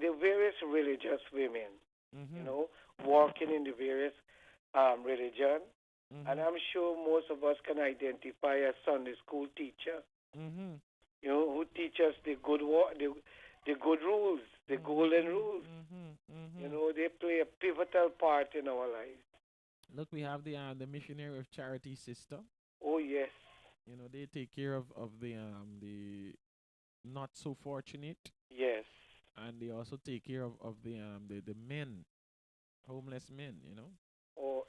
Speaker 8: the various religious women, you
Speaker 7: Mhm.
Speaker 8: know, working in the various religion. And
Speaker 7: Mhm.
Speaker 8: I'm sure most of us can identify a Sunday school teacher,
Speaker 7: Mhm.
Speaker 8: you know, who teach us the good rules, the golden
Speaker 7: Mhm.
Speaker 8: rules.
Speaker 7: Mhm.
Speaker 8: You
Speaker 7: Mhm.
Speaker 8: know, they play a pivotal part in our lives.
Speaker 7: Look, we have the missionary of charity sister.
Speaker 8: Oh yes,
Speaker 7: You know, they take care of the not so fortunate,
Speaker 8: yes.
Speaker 7: and they also take care of the men, homeless men. You know.
Speaker 8: Oh,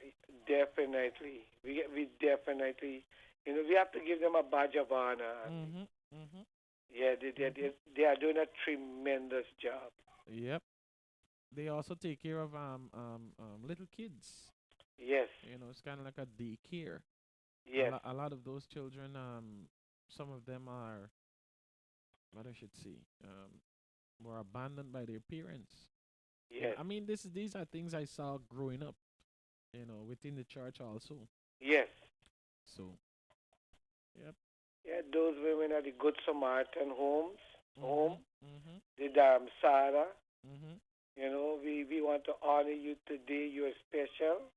Speaker 8: definitely. We definitely, you know, we have to give them a badge of honor.
Speaker 7: Mhm. Mhm.
Speaker 8: Yeah,
Speaker 7: Mhm.
Speaker 8: they are doing a tremendous job.
Speaker 7: Yep. They also take care of little kids.
Speaker 8: Yes,
Speaker 7: You know, it's kind of like a daycare.
Speaker 8: yes,
Speaker 7: A lot of those children, some of them are, what I should say, were abandoned by their parents. You know,
Speaker 8: yes,
Speaker 7: I mean, these are things I saw growing up. You know, within the church also.
Speaker 8: yes.
Speaker 7: So, yep.
Speaker 8: Yeah, those women are the Good Samaritan home,
Speaker 7: Mhm. Mhm.
Speaker 8: the Sarah.
Speaker 7: Mhm.
Speaker 8: You know, we want to honor you today. You're special.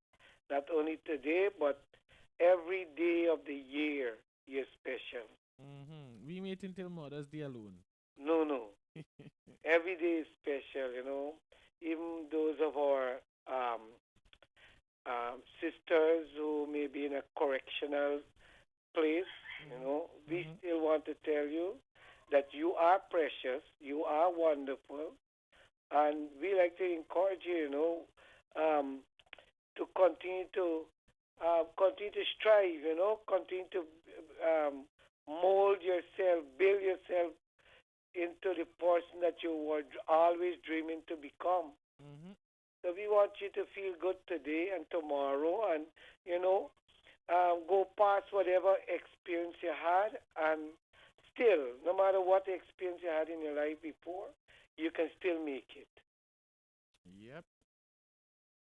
Speaker 8: Not only today, but every day of the year, you're special.
Speaker 7: Mhm. We meet until Mother's Day alone.
Speaker 8: No, no. Every day is special, you know. Even those of our sisters who may be in a correctional place, you
Speaker 7: Mhm.
Speaker 8: know, we
Speaker 7: Mhm.
Speaker 8: still want to tell you that you are precious, you are wonderful, and we like to encourage you, you know, um, to continue to strive, you know, continue to mold yourself, build yourself into the person that you were always dreaming to become.
Speaker 7: Mhm.
Speaker 8: So we want you to feel good today and tomorrow, and you know, go past whatever experience you had, and still, no matter what experience you had in your life before, you can still make it.
Speaker 7: Yep.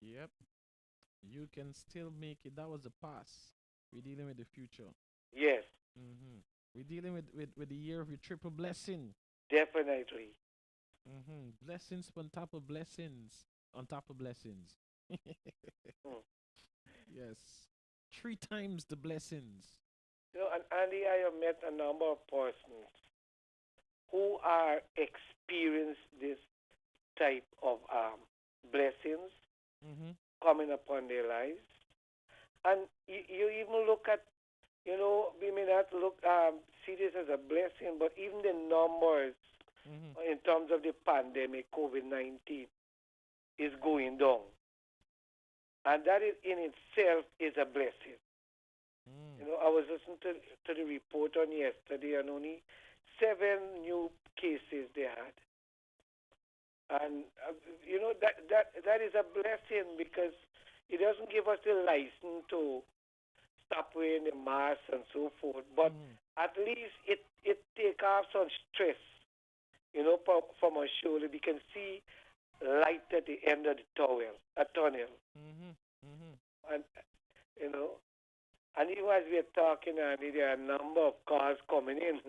Speaker 7: Yep. You can still make it. That was the past. We're dealing with the future.
Speaker 8: Yes,
Speaker 7: We're dealing with the year of your triple blessing.
Speaker 8: definitely.
Speaker 7: Blessings on top of blessings. On top of blessings.
Speaker 8: Hmm.
Speaker 7: Yes. Three times the blessings.
Speaker 8: You know, and Andy, I have met a number of persons who are experienced this type of blessings
Speaker 7: Mm-hmm.
Speaker 8: coming upon their lives. And you even look at, you know, we may not look see this as a blessing, but even the numbers
Speaker 7: Mm-hmm.
Speaker 8: in terms of the pandemic, COVID-19, is going down, and that is in itself is a blessing.
Speaker 7: Mm.
Speaker 8: You know, I was listening to the report on yesterday, and only 7 new cases they had, and you know that is a blessing because it doesn't give us the license to stop wearing the mask and so forth, but
Speaker 7: Mm-hmm.
Speaker 8: at least it take off some stress, you know, from our shoulder. We can see light at the end of the tunnel,
Speaker 7: Mm-hmm. Mm-hmm.
Speaker 8: and you know, and even as we are talking, Andy, there are a number of cars coming in.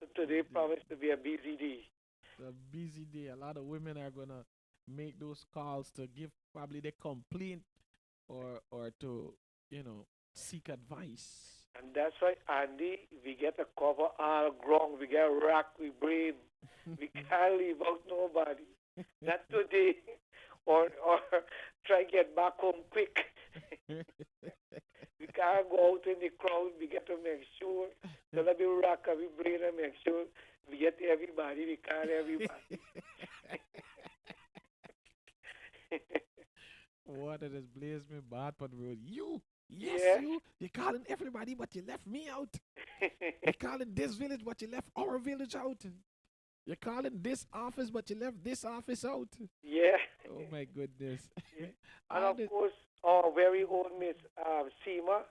Speaker 8: So today promised to be a busy day.
Speaker 7: It's a busy day. A lot of women are gonna make those calls to give probably their complaint or to seek advice.
Speaker 8: And that's why, Andy, we get to cover all ground. We get rock, we breathe. We can't leave out nobody. Not today. Or try get back home quick. We can't go out in the crowd. We get to make sure. So let me rock and we breathe and make sure we get everybody. We can't everybody.
Speaker 7: Water just blaze me bad on the road. Yes,
Speaker 8: Yeah.
Speaker 7: you're calling everybody, but you left me out. You're calling this village, but you left our village out. You're calling this office, but you left this office out.
Speaker 8: Yeah.
Speaker 7: Oh my goodness.
Speaker 8: Yeah. And
Speaker 7: Ah,
Speaker 8: of course, our very own Miss Seema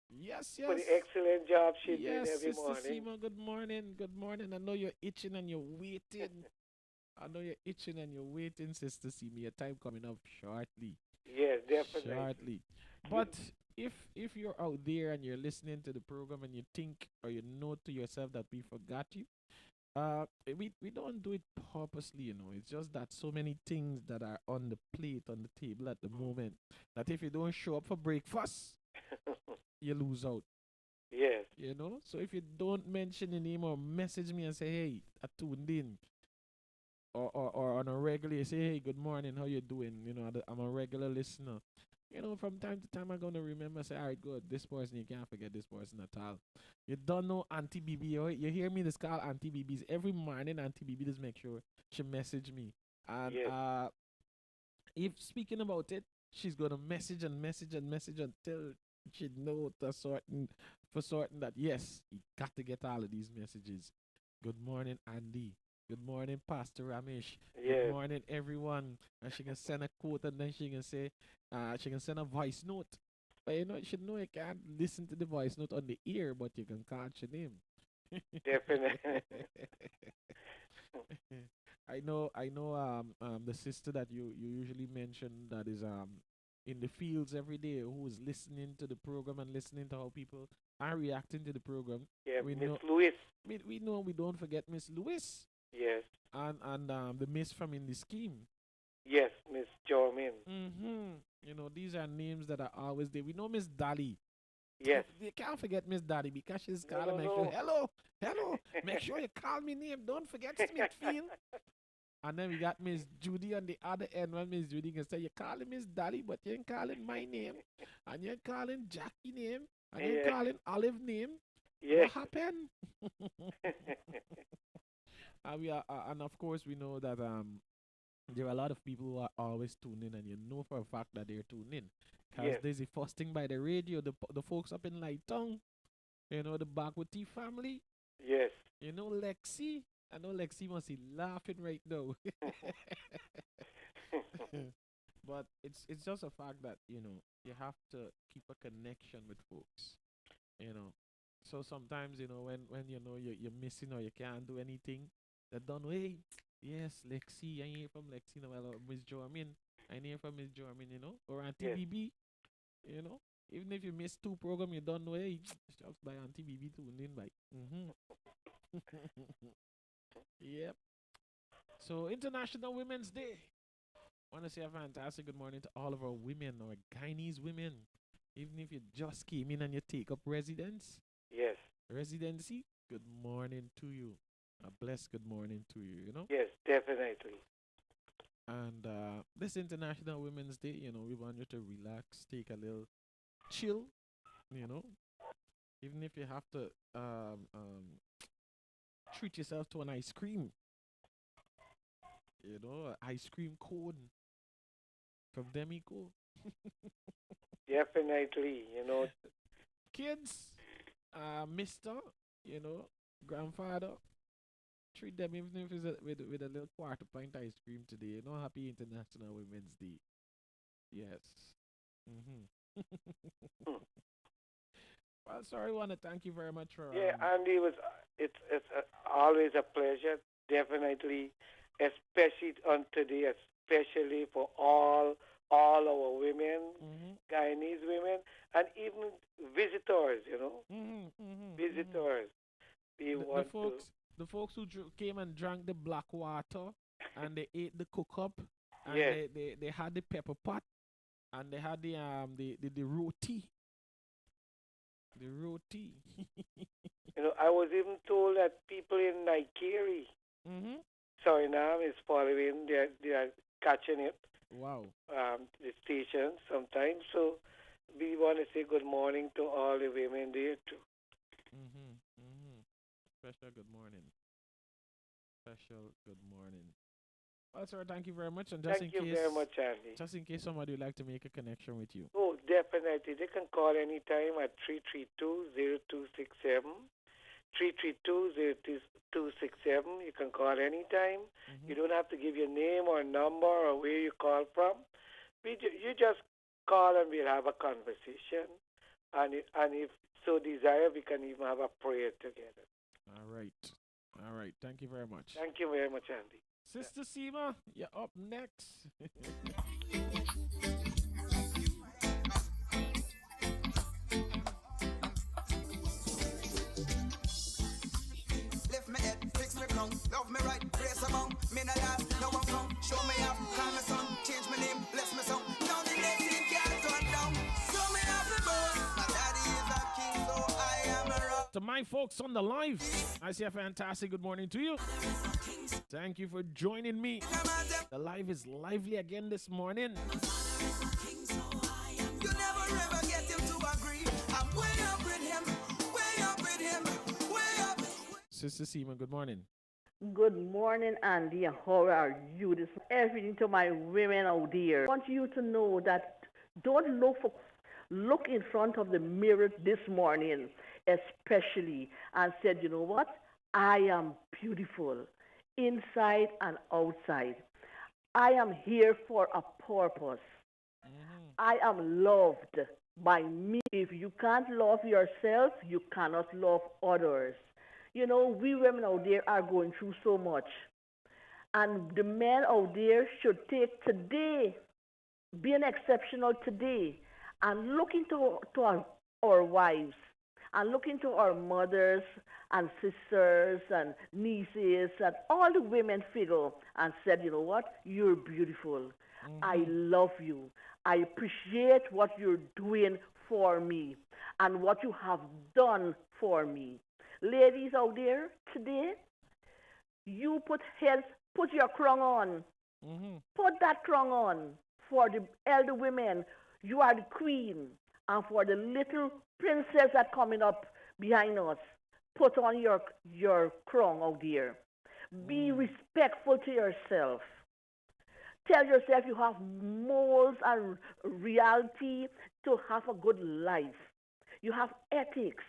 Speaker 7: yes,
Speaker 8: for the
Speaker 7: yes.
Speaker 8: excellent job she's doing
Speaker 7: Yes,
Speaker 8: every
Speaker 7: Sister
Speaker 8: morning.
Speaker 7: Seema, good morning. Good morning. I know you're itching and you're waiting. I know you're itching and you're waiting, Sister Seema. Your time coming up shortly.
Speaker 8: Yes, definitely.
Speaker 7: Shortly. But if you're out there and you're listening to the program and you think or you know to yourself that we forgot you, we don't do it purposely, you know. It's just that so many things that are on the plate on the table at the moment that if you don't show up for breakfast, you lose out.
Speaker 8: Yes.
Speaker 7: You know, so if you don't mention your name or message me and say, "Hey, I tuned in," or on a regular, you say, "Hey, good morning, how you doing?" You know, I'm a regular listener. You know, from time to time, I'm gonna remember, say, "All right, good. This person, you can't forget this person at all." You don't know Auntie BB. You hear me? This call Auntie BB's every morning. Auntie BB just make sure she message me, and
Speaker 8: Yes.
Speaker 7: if speaking about it, she's gonna message and message and message until she know to certain for certain that yes, you got to get all of these messages. Good morning, Andy. Good morning, Pastor Ramesh. Good
Speaker 8: Yes.
Speaker 7: morning, everyone. And she can send a quote and then she can send a voice note. But you know, you should know you can't listen to the voice note on the ear, but you can catch your name.
Speaker 8: Definitely.
Speaker 7: I know the sister that you usually mention that is in the fields every day who is listening to the program and listening to how people are reacting to the program.
Speaker 8: Yeah,
Speaker 7: We
Speaker 8: Miss
Speaker 7: know
Speaker 8: Lewis.
Speaker 7: we know we don't forget Miss Lewis
Speaker 8: Yes.
Speaker 7: and the Miss from in the scheme.
Speaker 8: Yes, Miss Jormin.
Speaker 7: You know, these are names that are always there. We know Miss Dolly.
Speaker 8: Yes.
Speaker 7: You can't forget Miss Daddy because she's
Speaker 8: No,
Speaker 7: calling.
Speaker 8: no,
Speaker 7: Make sure,
Speaker 8: no.
Speaker 7: hello. Make sure you call me name. Don't forget Smithfield. And then we got Miss Judy on the other end. When Miss Judy can say, "You're calling Miss Daddy, but you ain't calling my name. And you're calling Jackie name. And you're
Speaker 8: Yeah.
Speaker 7: calling Olive name.
Speaker 8: Yes.
Speaker 7: What happened?" And of course, we know that there are a lot of people who are always tuning in, and you know for a fact that they're tuning in. Because
Speaker 8: Yes.
Speaker 7: there's the first thing by the radio, the folks up in Light Tongue, you know, the Backward Tea family,
Speaker 8: Yes.
Speaker 7: you know, Lexi. I know Lexi must be laughing right now. But it's just a fact that, you know, you have to keep a connection with folks, you know. So sometimes, you know, when you know you're missing or you can't do anything, they don't know, hey, yes, Lexi, I hear from Lexi now, or Miss Jormin, I hear from Miss Jormin, you know, or Auntie
Speaker 8: Yes.
Speaker 7: BB, you know. Even if you miss two program, you don't know, hey, just by Auntie BB tuned in by. Yep. So International Women's Day. Want to say a fantastic good morning to all of our women, our Guyanese women. Even if you just came in and you take up
Speaker 8: Yes.
Speaker 7: residency, good morning to you. A blessed good morning to you, you know.
Speaker 8: Yes, definitely.
Speaker 7: And this International Women's Day, you know, we want you to relax, take a little chill, you know. Even if you have to treat yourself to an ice cream, you know, an ice cream cone from Demico.
Speaker 8: Definitely. You know.
Speaker 7: Kids, Mister, you know, grandfather, treat them even if it's with a little quarter pint ice cream today. You know, happy International Women's Day. Yes. Well, sorry, I want to thank you very much for
Speaker 8: Yeah, Andy, it's always a pleasure. Definitely, especially on today, especially for all our women, Guyanese women, and even visitors. You know, visitors. We
Speaker 7: the
Speaker 8: want
Speaker 7: folks, the folks who came and drank the black water, and they ate the cook up, and
Speaker 8: Yes.
Speaker 7: they had the pepper pot, and they had the roti. The roti.
Speaker 8: You know, I was even told that people in Nigeria, Suriname, is following. They are catching it.
Speaker 7: Wow.
Speaker 8: The station sometimes. So we want to say good morning to all the women there too.
Speaker 7: Special good morning. Special good morning. Well, sir, thank you very much. And just
Speaker 8: Thank
Speaker 7: in
Speaker 8: you
Speaker 7: case,
Speaker 8: very much, Andy.
Speaker 7: just in case somebody would like to make a connection with you.
Speaker 8: Oh, definitely. They can call anytime at 332-0267. 332-0267. You can call anytime. You don't have to give your name or number or where you call from. You just call and we'll have a conversation. And if so desire, we can even have a prayer together.
Speaker 7: All right. All right. Thank you very much.
Speaker 8: Thank you very much, Andy.
Speaker 7: Sister Seema, you're up next.
Speaker 6: Love me right, brace among. Me no last, no one come. Show me up, call me son. Change my name, bless me son. Now the next thing can't turn down. So me have the boss. My daddy is a king, so I am a rock.
Speaker 7: To my folks on the live, I say a fantastic good morning to you. Thank you for joining me. The live is lively again this morning.
Speaker 6: You never ever get him to agree. I'm way up with him, way up with him, way up.
Speaker 7: Sister Seaman, good morning.
Speaker 9: Good morning, Andy. How are you? This everything to my women out there. I want you to know that don't look in front of the mirror this morning, especially, and said, you know what? I am beautiful, inside and outside. I am here for a purpose. I am loved by me. If you can't love yourself, you cannot love others. You know, we women out there are going through so much. And the men out there should take today, be an exceptional today, and look into our wives, and look into our mothers and sisters and nieces and all the women figure and said, you know what? You're beautiful. I love you. I appreciate what you're doing for me and what you have done for me. Ladies out there today, you put your crown on. Put that crown on for the elder women. You are the queen. And for the little princess that coming up behind us, put on your crown out there. Be respectful to yourself. Tell yourself you have morals and reality to have a good life. You have ethics.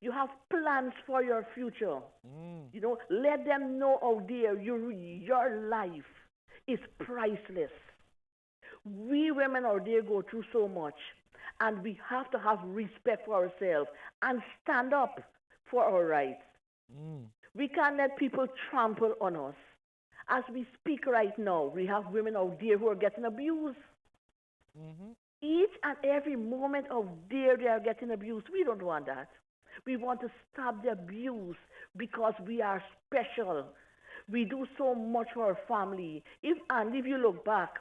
Speaker 9: You have plans for your future. You know, let them know out there your life is priceless. We women out there go through so much, and we have to have respect for ourselves and stand up for our rights. We can't let people trample on us. As we speak right now, we have women out there who are getting abused. Each and every moment of there they are getting abused. We don't want that. We want to stop the abuse because we are special. We do so much for our family. If you look back,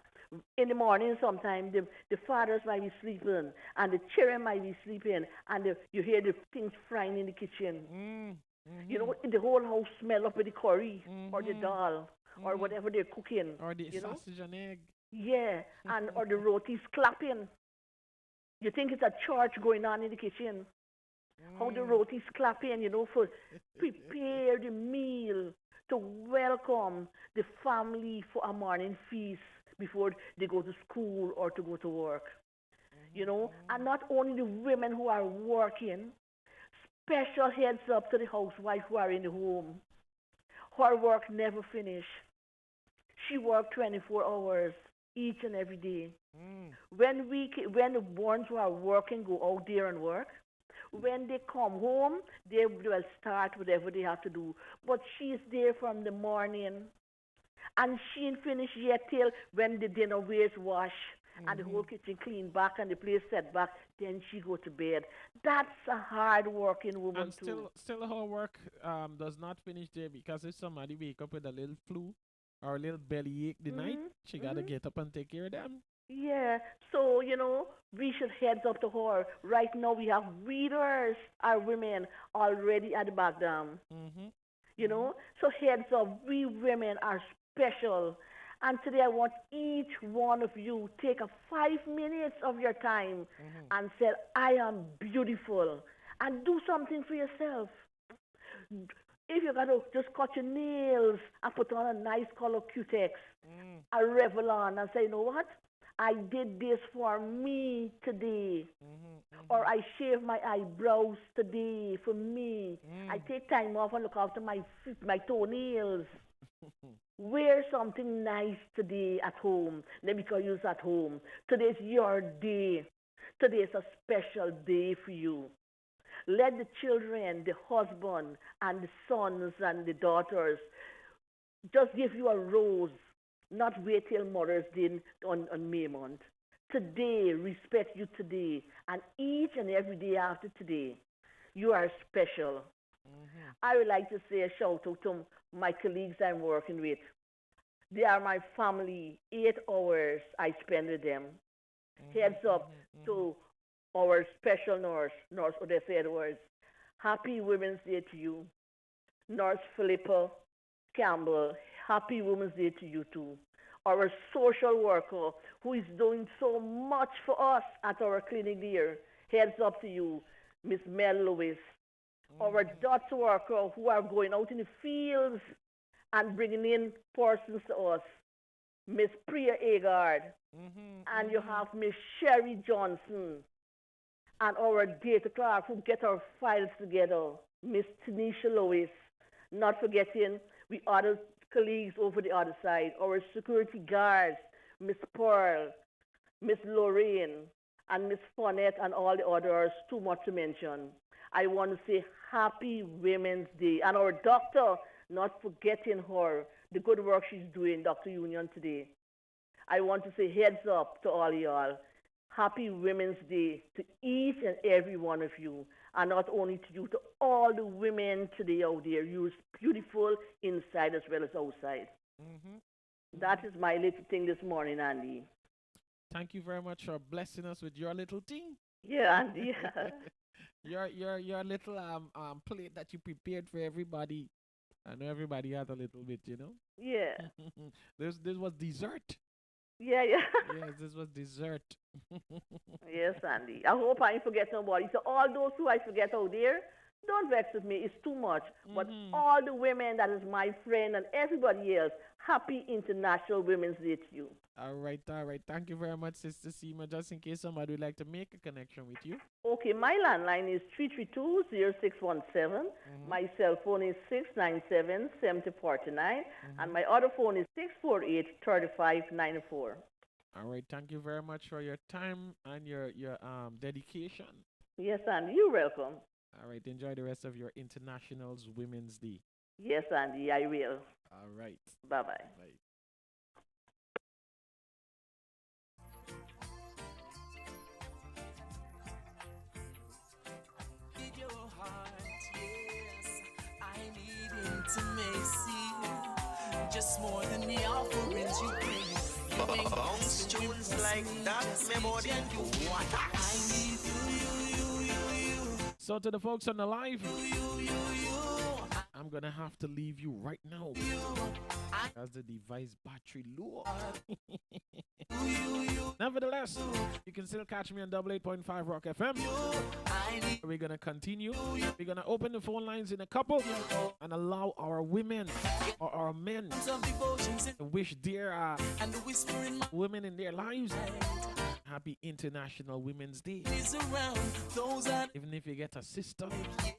Speaker 9: in the morning sometimes the fathers might be sleeping and the children might be sleeping and you hear the things frying in the kitchen. You know, the whole house smell up with the curry or the dal or whatever they're cooking.
Speaker 7: Or the
Speaker 9: you know?
Speaker 7: sausage and egg.
Speaker 9: Yeah, and or the rotis clapping. You think it's a church going on in the kitchen. How the rotis clapping, you know, for prepare the meal to welcome the family for a morning feast before they go to school or to go to work. You know, and not only the women who are working, special heads up to the housewife who are in the home. Her work never finish. She worked 24 hours each and every day. When the ones who are working go out there and work, when they come home, they will start whatever they have to do. But she's there from the morning, and she ain't finished yet till when the dinnerware is washed and the whole kitchen cleaned back and the place set back. Then she go to bed. That's a hard-working woman
Speaker 7: And
Speaker 9: too.
Speaker 7: still her work does not finish there, because if somebody wake up with a little flu or a little bellyache the night, she got to get up and take care of them.
Speaker 9: Yeah, so, you know, we should heads up to her. Right now we have readers, our women, already at the back down. You know, so heads up, we women are special. And today I want each one of you take a 5 minutes of your time and say, I am beautiful. And do something for yourself. If you got to just cut your nails and put on a nice color Cutex, a Revlon, and say, you know what? I did this for me today. Or I shave my eyebrows today for me. I take time off and look after my toenails. Wear something nice today at home. Let me call you at home. Today's your day. Today's a special day for you. Let the children, the husband, and the sons and the daughters just give you a rose. Not wait till Mother's Day on May month. Today, respect you today. And each and every day after today, you are special. I would like to say a shout out to my colleagues I'm working with. They are my family. 8 hours I spend with them. Heads up to our special nurse, Nurse Odessa Edwards. Happy Women's Day to you. Nurse Philippa Campbell, happy Women's Day to you too. Our social worker who is doing so much for us at our clinic there. Heads up to you, Miss Mel Lewis. Our DOTS worker who are going out in the fields and bringing in persons to us. Miss Priya Agard. And you have Miss Sherry Johnson. And our data clerk who get our files together. Miss Tanisha Lewis. Not forgetting we other colleagues over the other side. Our security guards. Miss Pearl. Miss Lorraine. And Miss Fonette and all the others. Too much to mention. I want to say happy Women's Day. And our doctor, not forgetting her, the good work she's doing, Dr. Union, today. I want to say heads up to all y'all. Happy Women's Day to each and every one of you. And not only to you, to all the women today out there. You're beautiful inside as well as outside. That is my little thing this morning, Andy.
Speaker 7: Thank you very much for blessing us with your little thing.
Speaker 9: Yeah, Andy.
Speaker 7: Your little plate that you prepared for everybody. I know everybody had a little bit, you know.
Speaker 9: Yeah.
Speaker 7: This was dessert.
Speaker 9: Yeah.
Speaker 7: Yes, this was dessert.
Speaker 9: Yes, Andy. I hope I ain't forget nobody. So all those who I forget out there, don't vex with me. It's too much. But all the women that is my friend and everybody else, happy International Women's Day to you.
Speaker 7: All right. Thank you very much, Sister Seema. Just in case somebody would like to make a connection with you.
Speaker 9: Okay, my landline is 332-0617. My cell phone is 697-7049. And my other phone is 648-3594.
Speaker 7: All right. Thank you very much for your time and your dedication.
Speaker 9: Yes, Andy. You're welcome.
Speaker 7: All right. Enjoy the rest of your International's Women's Day.
Speaker 9: Yes, Andy. I will.
Speaker 7: All right.
Speaker 9: Bye-bye.
Speaker 7: Bye.
Speaker 6: Intimacy, just more than the offerings you bring. Tunes like that, memory and you what? I need you.
Speaker 7: So to the folks on the live, I'm gonna have to leave you right now as the device battery low. Nevertheless, you can still catch me on 88.5 Rock FM. We're gonna continue. We're gonna open the phone lines in a couple and allow our women or our men to wish their women in their lives happy International Women's Day. Even if you get a sister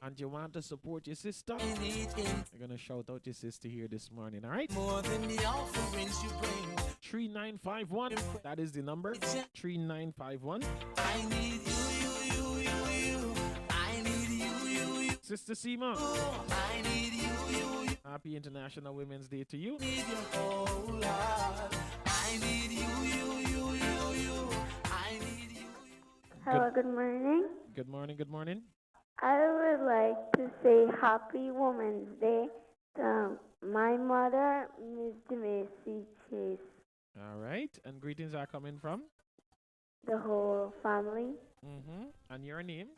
Speaker 7: and you want to support your sister, you're gonna shout out your sister here this morning. All right,
Speaker 6: More than the offerings you bring.
Speaker 7: 3951, that is the number. 3951.
Speaker 6: I need you. I need you.
Speaker 7: Sister Seema,
Speaker 6: I need you.
Speaker 7: happy International Women's Day to you.
Speaker 6: Need your whole lot. I need you. I need you.
Speaker 10: Hello, good morning.
Speaker 7: Good morning.
Speaker 10: I would like to say Happy Women's Day to my mother, Miss DeMacy Chase,
Speaker 7: All right, and greetings are coming from?
Speaker 10: the whole family,
Speaker 7: And your name?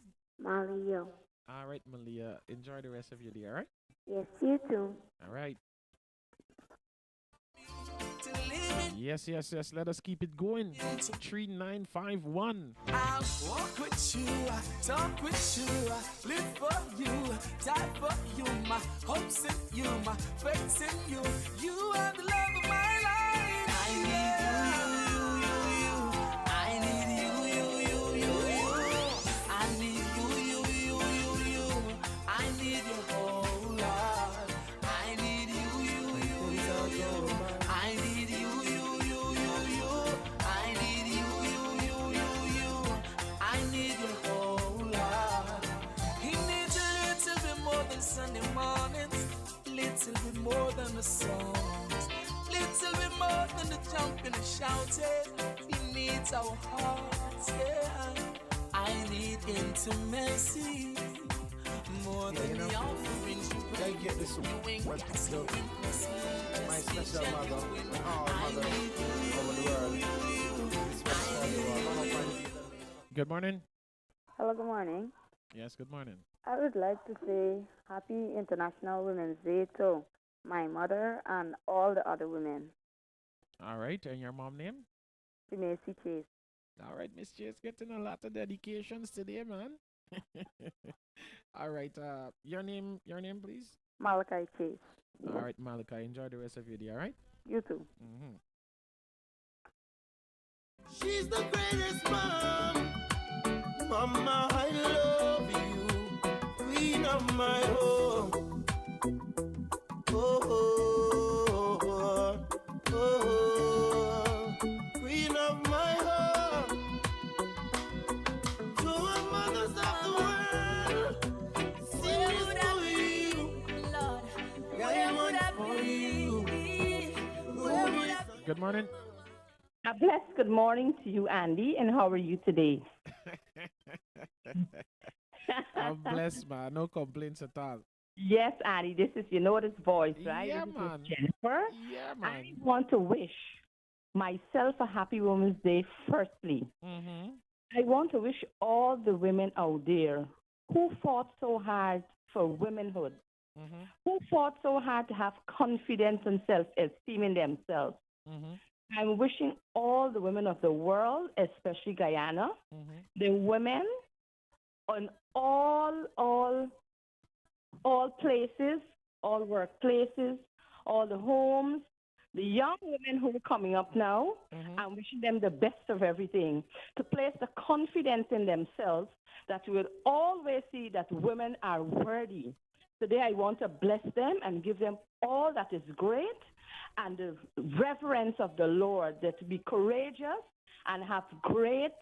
Speaker 10: Mario.
Speaker 7: All right, Malia. Enjoy the rest of your day, all right?
Speaker 10: Yes, you too.
Speaker 7: All right. Yes. Let us keep it going. 3951.
Speaker 6: I'll walk with you, talk with you, live for you, die for you, my hopes in you, my faith in you. You are the love of my life. I need you. I need you. I need you. I need your whole lot. I need you. I need you. I need you. I need your whole lot. He needs a little bit more than Sunday mornings, little bit more than the songs, little bit more than the jumping and shouting. He needs our hearts, yeah. I need intimacy, more
Speaker 11: Yeah,
Speaker 6: than
Speaker 11: you know,
Speaker 6: the offerings you
Speaker 11: gotta
Speaker 6: bring.
Speaker 11: get this one. But so, my special mother, all mother over the world. Special over the world. One of my-
Speaker 7: Good morning.
Speaker 12: Hello, good morning.
Speaker 7: Yes, good morning.
Speaker 12: I would like to say Happy International Women's Day to my mother and all the other women.
Speaker 7: All right, and your mom name?
Speaker 12: Macy Chase.
Speaker 7: All right, Miss Chase, getting a lot of dedications today, man. All right, your name, please.
Speaker 12: Malachi Chase.
Speaker 7: All right, Malachi, enjoy the rest of your day. All right.
Speaker 12: You too.
Speaker 7: Mm-hmm.
Speaker 6: She's the greatest mom. Mama, I love you. Queen of my home. Oh, oh, oh, oh, oh. Queen of my heart. To our mothers of the world. Sing this to you. I want for you.
Speaker 7: Good morning.
Speaker 13: A blessed good morning to you, Andy, and how are you today?
Speaker 7: I'm blessed, man. No complaints at all.
Speaker 13: Yes, Andy, this is, you know this voice, right?
Speaker 7: Yeah,
Speaker 13: This is
Speaker 7: man.
Speaker 13: Jennifer.
Speaker 7: Yeah,
Speaker 13: I
Speaker 7: man.
Speaker 13: want to wish myself a happy Women's Day firstly.
Speaker 7: Mm-hmm.
Speaker 13: I want to wish all the women out there who fought so hard for womanhood,
Speaker 7: Mm-hmm.
Speaker 13: who fought so hard to have confidence and self-esteem in themselves.
Speaker 7: Mm-hmm.
Speaker 13: I'm wishing all the women of the world, especially Guyana,
Speaker 7: Mm-hmm.
Speaker 13: the women on all places, all workplaces, all the homes, the young women who are coming up now, I'm wishing them the best of everything, to place the confidence in themselves that we will always see that women are worthy. Today I want to bless them and give them all that is great and the reverence of the Lord, that to be courageous and have great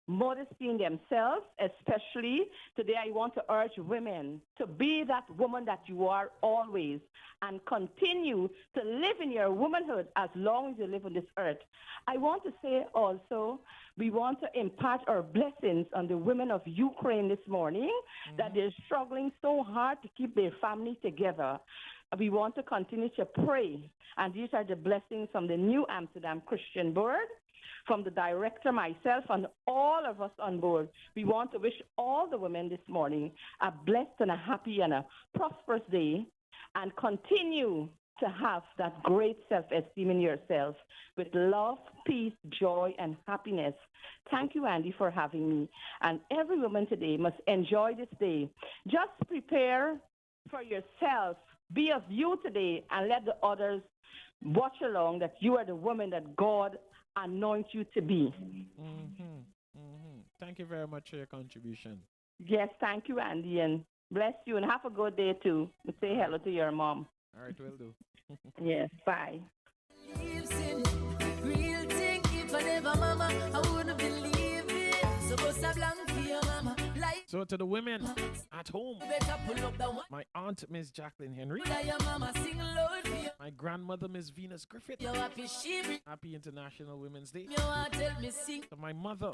Speaker 13: modesty in themselves. Especially today I want to urge women to be that woman that you are always and continue to live in your womanhood as long as you live on this earth. I want to say also, we want to impart our blessings on the women of Ukraine this morning, that they're struggling so hard to keep their family together. We want to continue to pray. And these are the blessings from the New Amsterdam Christian Board, from the director, myself, and all of us on board. We want to wish all the women this morning a blessed and a happy and a prosperous day, and continue to have that great self-esteem in yourself with love, peace, joy, and happiness. Thank you, Andy, for having me. And every woman today must enjoy this day. Just prepare for yourself. Be of you today, and let the others watch along that you are the woman that God anoint you to be.
Speaker 7: Mm-hmm. Mm-hmm. Thank you very much for your contribution.
Speaker 13: Yes, thank you, Andy, and bless you, and have a good day too. Say hello to your mom.
Speaker 7: All right, will do.
Speaker 13: Yes, bye.
Speaker 4: Real thing, if I never mama, I wouldn't believe it. So go blank for your mama. Like
Speaker 7: So to the women at home,
Speaker 4: better pull up the one.
Speaker 7: my aunt, Miss Jacqueline Henry,
Speaker 4: Like your mama sing loud for you.
Speaker 7: my grandmother, Miss Venus Griffith,
Speaker 4: You happy she bring.
Speaker 7: happy International Women's Day.
Speaker 4: You want tell me sing.
Speaker 7: To my mother,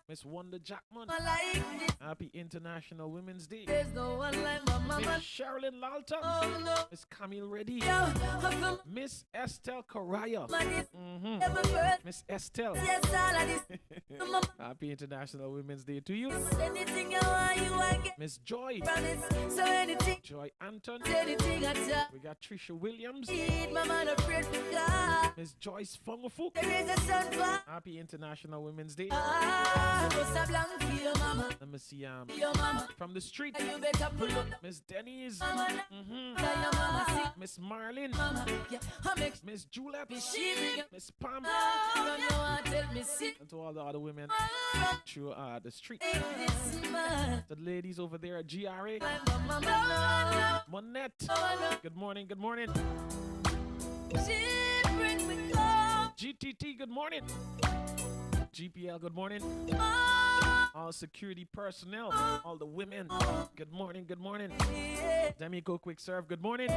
Speaker 7: Miss Wanda Jackman,
Speaker 4: I like this.
Speaker 7: happy International Women's Day.
Speaker 4: There's no one like my mama.
Speaker 7: Miss Sherilyn Lalton,
Speaker 4: Oh no.
Speaker 7: Miss Camille Reddy,
Speaker 4: Yo, how come
Speaker 7: Miss Estelle Correa,
Speaker 4: man is
Speaker 7: Mhm.
Speaker 4: never birth?
Speaker 7: Miss Estelle,
Speaker 4: Yes, all of this. Mama,
Speaker 7: happy International Women's Day to you.
Speaker 4: anything you want, you want get.
Speaker 7: Miss Joy,
Speaker 4: Promise. So anything,
Speaker 7: Joy Anton,
Speaker 4: anything I tell.
Speaker 7: we got Trisha Williams,
Speaker 4: Need my man afraid for God.
Speaker 7: Miss Joyce Fongofuk,
Speaker 4: There is a sun for.
Speaker 7: happy International Women's Day.
Speaker 4: Ah, go sa blank for your mama.
Speaker 7: Let me see,
Speaker 4: Your mama.
Speaker 7: from the street,
Speaker 4: You better pull up.
Speaker 7: Miss Denise,
Speaker 4: Mama,
Speaker 7: Mhm.
Speaker 4: tell your mama sing.
Speaker 7: Miss Marlin,
Speaker 4: Mama, yeah, I make
Speaker 7: Miss Juliet,
Speaker 4: she bring it.
Speaker 7: Miss Pam,
Speaker 4: Run, you want tell me sing.
Speaker 7: and to all the other women through the street.
Speaker 4: This man.
Speaker 7: The ladies over there at GRA,
Speaker 4: My mama,
Speaker 7: Monette, good morning, good morning.
Speaker 4: she bring me close.
Speaker 7: GTT, good morning. GPL, good morning. All security personnel, all the women, good morning, good morning. Demico Quick Serve, good morning.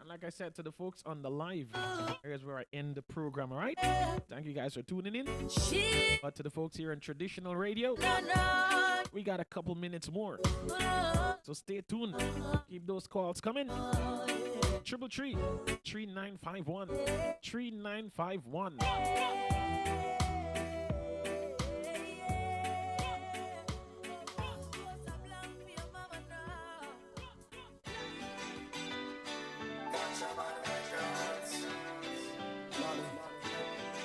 Speaker 7: And like I I said to the folks on the live, here's where I end the program, all right? Thank you guys for tuning in. But to the folks here on traditional radio, we got a couple minutes more. So stay tuned. Keep those calls coming. 333-3951. 3951.
Speaker 6: Shabba